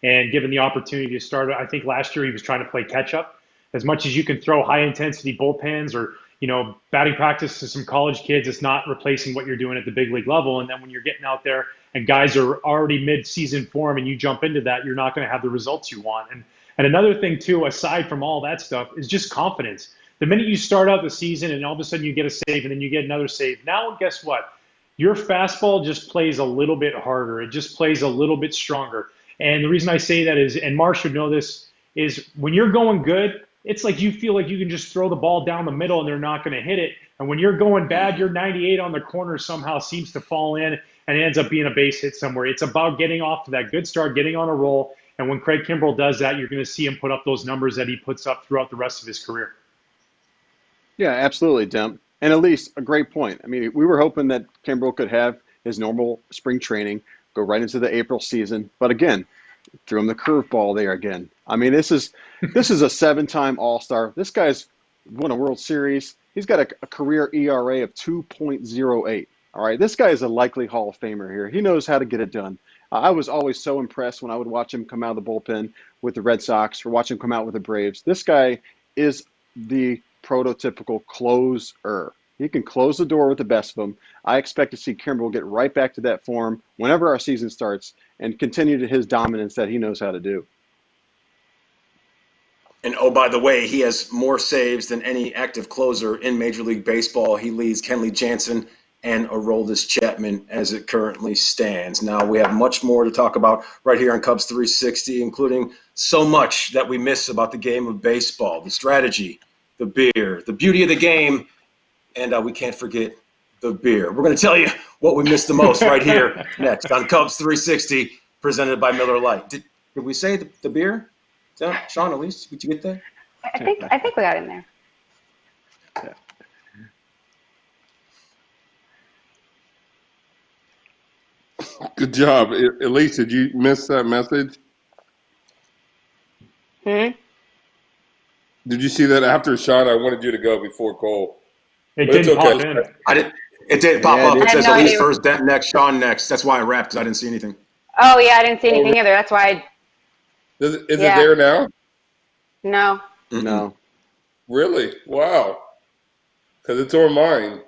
Speaker 3: And given the opportunity to start, I think last year he was trying to play catch up. As much as you can throw high intensity bullpens or, batting practice to some college kids, it's not replacing what you're doing at the big league level. And then when you're getting out there and guys are already mid-season form and you jump into that, you're not going to have the results you want. And another thing too, aside from all that stuff, is just confidence. The minute you start out the season and all of a sudden you get a save and then you get another save, now guess what? Your fastball just plays a little bit harder. It just plays a little bit stronger. And the reason I say that is, and Marsh should know this, is when you're going good, it's like you feel like you can just throw the ball down the middle and they're not going to hit it. And when you're going bad, your 98 on the corner somehow seems to fall in and it ends up being a base hit somewhere. It's about getting off to that good start, getting on a roll. And when Craig Kimbrel does that, you're going to see him put up those numbers that he puts up throughout the rest of his career.
Speaker 4: Yeah, absolutely, Demp. And at least a great point. I mean, we were hoping that Kimbrel could have his normal spring training, go right into the April season. But again, threw him the curveball there again. I mean, this is a 7-time All-Star. This guy's won a World Series. He's got a career ERA of 2.08. All right, this guy is a likely Hall of Famer here. He knows how to get it done. I was always so impressed when I would watch him come out of the bullpen with the Red Sox or watch him come out with the Braves. This guy is the prototypical closer. He can close the door with the best of them. I expect to see Kimbrel get right back to that form whenever our season starts and continue to his dominance that he knows how to do.
Speaker 2: And oh, by the way, he has more saves than any active closer in Major League Baseball. He leads Kenley Jansen and Aroldis Chapman as it currently stands. Now, we have much more to talk about right here on Cubs 360, including so much that we miss about the game of baseball, the strategy, the beer, the beauty of the game, and we can't forget the beer. We're going to tell you what we missed the most right here next on Cubs 360, presented by Miller Lite. Did we say the beer? Is that, Sean, at least, did you get that?
Speaker 5: I think we got in there.
Speaker 1: Good job. Elise, did you miss that message?
Speaker 5: Hmm?
Speaker 1: Did you see that after Sean? I wanted you to go before Cole.
Speaker 3: It
Speaker 1: But it's
Speaker 3: didn't
Speaker 1: okay.
Speaker 3: pop in.
Speaker 2: It did pop
Speaker 4: Yeah,
Speaker 2: up.
Speaker 4: it
Speaker 2: It
Speaker 4: did.
Speaker 2: says
Speaker 5: I had no
Speaker 2: Elise
Speaker 5: idea.
Speaker 2: first, Dent next, Sean next. That's why I rapped, because I didn't see anything.
Speaker 5: Oh, yeah, I didn't see anything either. That's why
Speaker 1: Is it
Speaker 5: Yeah.
Speaker 1: there now?
Speaker 5: no.
Speaker 4: No.
Speaker 1: Really? Wow. Because it's on mine.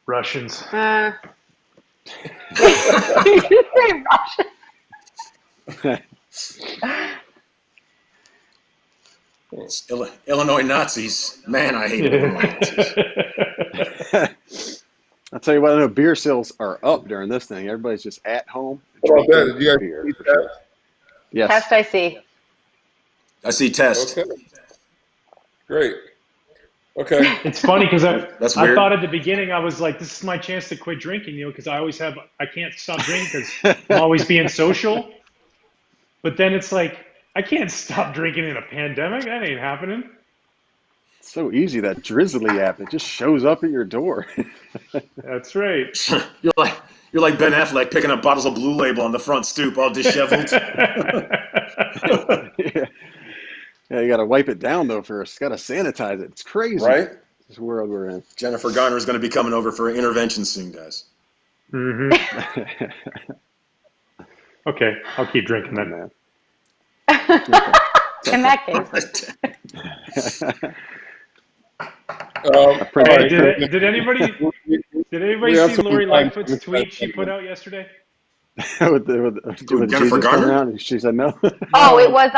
Speaker 3: Russians.
Speaker 5: You say Russian.
Speaker 2: Illinois Nazis. Man, I hate Illinois Nazis.
Speaker 4: I'll tell you what, I know beer sales are up during this thing. Everybody's just at home
Speaker 1: How about that?
Speaker 4: drinking
Speaker 1: Did you guys
Speaker 4: beer.
Speaker 1: see
Speaker 4: For
Speaker 1: that?
Speaker 4: sure. Yes.
Speaker 5: Test I see.
Speaker 2: I see test.
Speaker 1: Okay. Great. Okay.
Speaker 3: It's funny because
Speaker 2: That's
Speaker 3: I
Speaker 2: weird.
Speaker 3: thought at the beginning, I was like, this is my chance to quit drinking, because I can't stop drinking because I'm always being social. But then it's like, I can't stop drinking in a pandemic. That ain't happening.
Speaker 4: It's so easy, that Drizzly app. It just shows up at your door.
Speaker 3: That's right.
Speaker 2: You're like Ben Affleck picking up bottles of Blue Label on the front stoop, all disheveled.
Speaker 4: Yeah. Yeah, you got to wipe it down, though, first. Got to sanitize it. It's crazy.
Speaker 1: Right?
Speaker 4: This world we're in.
Speaker 2: Jennifer Garner is going to be coming over for an intervention soon, guys.
Speaker 3: Hmm. Okay, I'll keep drinking then.
Speaker 4: Man.
Speaker 5: In that case.
Speaker 3: Hey,
Speaker 4: Print-
Speaker 3: did anybody
Speaker 1: We have
Speaker 3: see
Speaker 1: some
Speaker 3: Lori
Speaker 1: time
Speaker 3: Lightfoot's
Speaker 1: for
Speaker 3: tweet she
Speaker 1: that.
Speaker 3: put out yesterday?
Speaker 4: with
Speaker 2: Jennifer
Speaker 4: Jesus
Speaker 2: Garner?
Speaker 4: coming out, and she said no.
Speaker 5: Oh, it was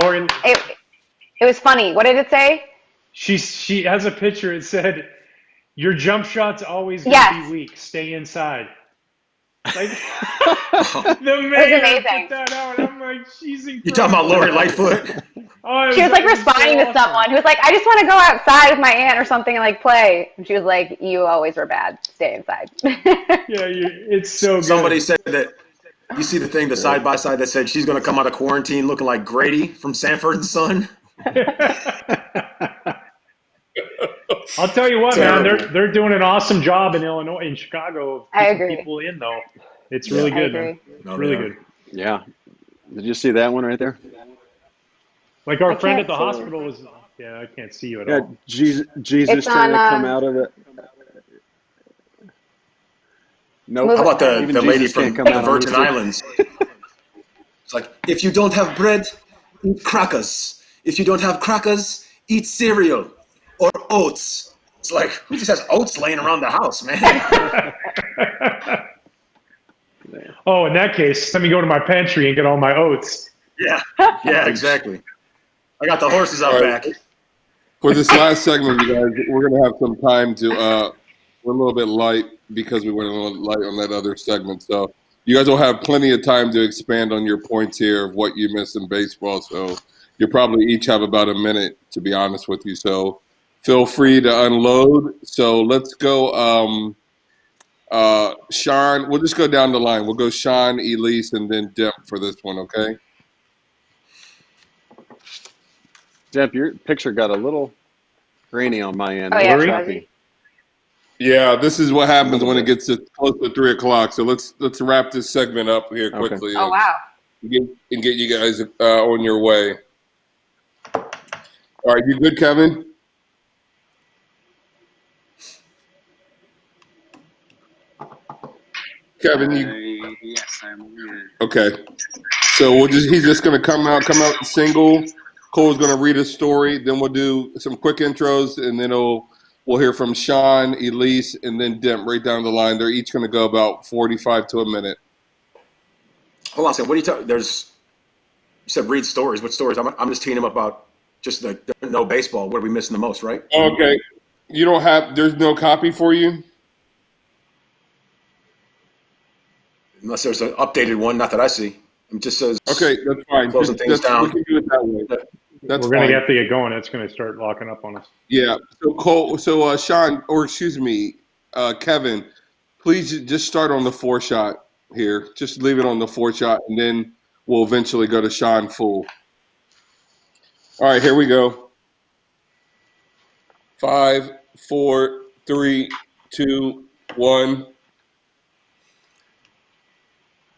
Speaker 3: Lori,
Speaker 5: it was funny. What did it say?
Speaker 3: she has a picture. It said, "Your jump shot's always gonna
Speaker 5: Yes.
Speaker 3: be weak. Stay inside." Like
Speaker 2: Oh,
Speaker 3: the mayor
Speaker 5: amazing.
Speaker 3: put that out. I'm like, she's incredible.
Speaker 2: you talking about Lori Lightfoot?
Speaker 3: Oh,
Speaker 5: She was like
Speaker 3: that
Speaker 5: responding
Speaker 3: so
Speaker 5: to
Speaker 3: awesome.
Speaker 5: someone who was like, I just want to go outside with my aunt or something and like play. And she was like, you always were bad. Stay inside.
Speaker 3: Yeah, it's so good.
Speaker 2: Somebody said that. You see the thing, the side by side that said she's going to come out of quarantine looking like Grady from Sanford and Son.
Speaker 3: I'll tell you what,
Speaker 2: Terrible.
Speaker 3: man, they're doing an awesome job in Illinois, in Chicago, of
Speaker 5: I
Speaker 3: keeping
Speaker 5: agree.
Speaker 3: people in though. It's really
Speaker 5: I
Speaker 3: good,
Speaker 5: agree.
Speaker 3: man.
Speaker 2: No,
Speaker 3: It's really
Speaker 2: they are.
Speaker 3: good.
Speaker 4: Yeah. Did you see that one right there?
Speaker 3: Like our
Speaker 5: I
Speaker 3: friend
Speaker 5: can't
Speaker 3: at the
Speaker 5: see it.
Speaker 3: hospital was, yeah, I can't see you at
Speaker 4: Yeah,
Speaker 3: all.
Speaker 4: Jesus
Speaker 5: It's
Speaker 4: trying to
Speaker 5: on,
Speaker 4: come out of it. Nope.
Speaker 5: Move
Speaker 2: How about the,
Speaker 4: Even
Speaker 2: the lady
Speaker 4: Jesus
Speaker 2: from
Speaker 4: can't come
Speaker 2: the
Speaker 4: out on
Speaker 2: Virgin
Speaker 4: YouTube.
Speaker 2: Islands? It's like, if you don't have bread, eat crackers. If you don't have crackers, eat cereal or oats. It's like, who just has oats laying around the house, man?
Speaker 3: Oh, in that case, let me go to my pantry and get all my oats.
Speaker 2: Yeah, exactly. I got the horses out
Speaker 1: All right.
Speaker 2: back.
Speaker 1: For this last segment, you guys, we're going to have some time to, we're a little bit light because we went a little light on that other segment. So you guys will have plenty of time to expand on your points here of what you missed in baseball. So you probably each have about a minute, to be honest with you. So feel free to unload. So let's go, Sean. We'll just go down the line. We'll go Sean, Elise, and then Dip for this one, okay?
Speaker 4: Jeff, your picture got a little grainy on my end.
Speaker 5: Oh,
Speaker 4: A
Speaker 5: yeah,
Speaker 4: little
Speaker 5: fuzzy.
Speaker 4: choppy.
Speaker 1: Yeah, this is what happens when it gets to close to 3 o'clock. So let's wrap this segment up here
Speaker 4: Okay.
Speaker 1: quickly.
Speaker 5: Oh, wow.
Speaker 1: And get you guys on your way. All right, you good, Kevin? Kevin, you
Speaker 7: Yes, I'm here.
Speaker 1: okay? So he's just gonna come out single. Cole's gonna read a story, then we'll do some quick intros, and then we'll hear from Sean, Elise, and then Dent right down the line. They're each gonna go about 45 to a minute.
Speaker 2: Hold on a second. What are you talking? You said read stories. What stories? I'm just teeing him up about just the no baseball. What are we missing the most, right?
Speaker 1: Okay. You don't have. There's no copy for you.
Speaker 2: Unless there's an updated one, not that I see. It just says
Speaker 1: Okay, that's fine.
Speaker 2: closing things
Speaker 1: We
Speaker 2: down.
Speaker 1: can do it that way. That's
Speaker 3: We're going to
Speaker 1: fine.
Speaker 3: have to get going. It's going to start locking up on us.
Speaker 1: Yeah. So Cole. So Sean, or excuse me, Kevin, please just start on the 4-shot here. Just leave it on the 4-shot, and then we'll eventually go to Sean full. All right, here we go. 5, 4, 3, 2, 1.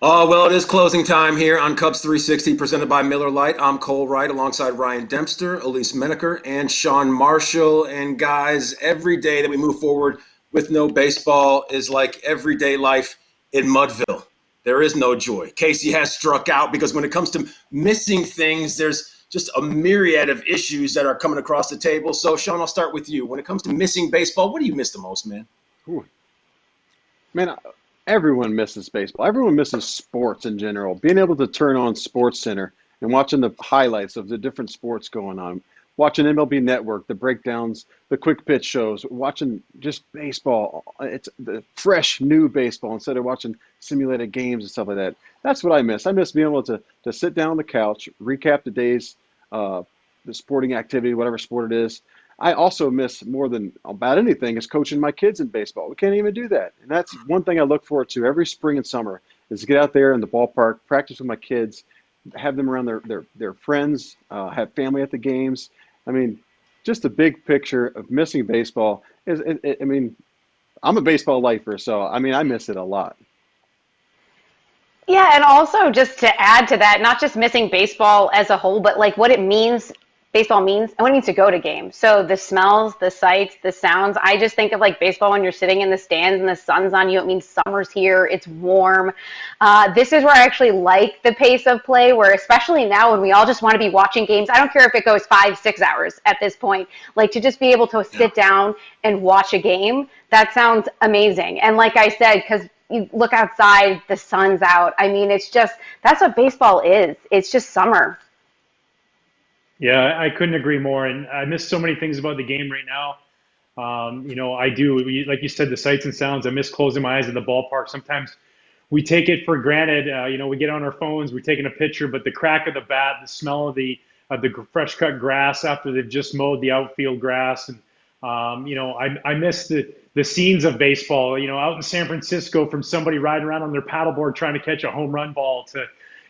Speaker 2: Oh, well, it is closing time here on Cubs 360, presented by Miller Lite. I'm Cole Wright alongside Ryan Dempster, Elise Menaker, and Sean Marshall. And guys, every day that we move forward with no baseball is like everyday life in Mudville. There is no joy. Casey has struck out because when it comes to missing things, there's just a myriad of issues that are coming across the table. So, Sean, I'll start with you. When it comes to missing baseball, what do you miss the most, man?
Speaker 4: Ooh. Man, everyone misses baseball. Everyone misses sports in general. Being able to turn on Sports Center and watching the highlights of the different sports going on, watching MLB Network, the breakdowns, the quick pitch shows, watching just baseball. It's the fresh, new baseball instead of watching simulated games and stuff like that. That's what I miss. I miss being able to sit down on the couch, recap the day's the sporting activity, whatever sport it is. I also miss more than about anything is coaching my kids in baseball. We can't even do that. And that's one thing I look forward to every spring and summer is to get out there in the ballpark, practice with my kids, have them around their friends, have family at the games. I mean, just the big picture of missing baseball is, I mean, I'm a baseball lifer, so I mean, I miss it a lot.
Speaker 5: Yeah, and also just to add to that, not just missing baseball as a whole, but like what it means, baseball means, and what it means to go to games. So the smells, the sights, the sounds. I just think of like baseball when you're sitting in the stands and the sun's on you. It means summer's here. It's warm. This is where I actually like the pace of play, where especially now when we all just want to be watching games. I don't care if it goes 5, 6 hours at this point. Like to just be able to sit down and watch a game. That sounds amazing. And like I said, because you look outside, the sun's out. I mean, it's just, that's what baseball is. It's just summer.
Speaker 3: Yeah, I couldn't agree more. And I miss so many things about the game right now. I do. Like you said, the sights and sounds. I miss closing my eyes at the ballpark. Sometimes we take it for granted. We get on our phones, we're taking a picture, but the crack of the bat, the smell of the fresh cut grass after they've just mowed the outfield grass, and I miss the scenes of baseball. Out in San Francisco, from somebody riding around on their paddleboard trying to catch a home run ball to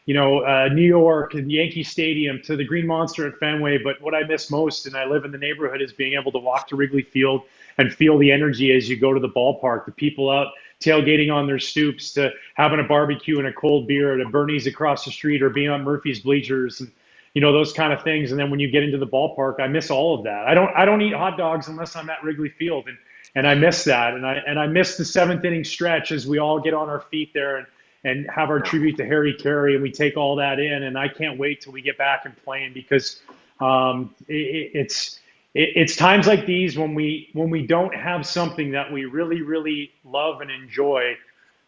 Speaker 3: New York and Yankee Stadium to the Green Monster at Fenway. But what I miss most, and I live in the neighborhood, is being able to walk to Wrigley Field and feel the energy as you go to the ballpark. The people out tailgating on their stoops, to having a barbecue and a cold beer at a Bernie's across the street, or being on Murphy's bleachers, and those kind of things. And then when you get into the ballpark, I miss all of that. I don't eat hot dogs unless I'm at Wrigley Field, and I miss that. And I miss the seventh inning stretch as we all get on our feet there and have our tribute to Harry Carey, and we take all that in. And I can't wait till we get back and playing, because it's times like these when we don't have something that we really, really love and enjoy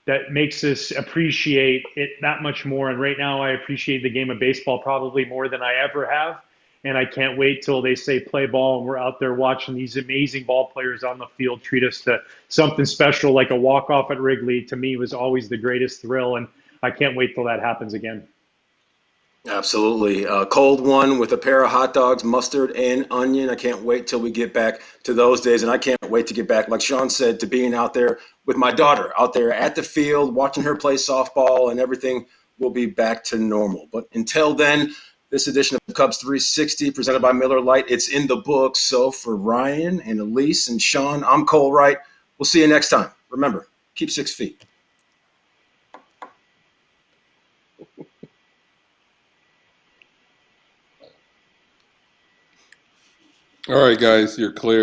Speaker 3: that makes us appreciate it that much more. And right now, I appreciate the game of baseball probably more than I ever have. And I can't wait till they say play ball and we're out there watching these amazing ball players on the field treat us to something special, like a walk-off at Wrigley. To me, was always the greatest thrill. And I can't wait till that happens again.
Speaker 2: Absolutely. Cold one with a pair of hot dogs, mustard and onion. I can't wait till we get back to those days. And I can't wait to get back, like Sean said, to being out there with my daughter, out there at the field, watching her play softball, and everything will be back to normal. But until then, this edition of Cubs 360 presented by Miller Lite, it's in the books. So for Ryan and Elise and Sean, I'm Cole Wright. We'll see you next time. Remember, keep 6 feet.
Speaker 1: All right, guys, you're clear.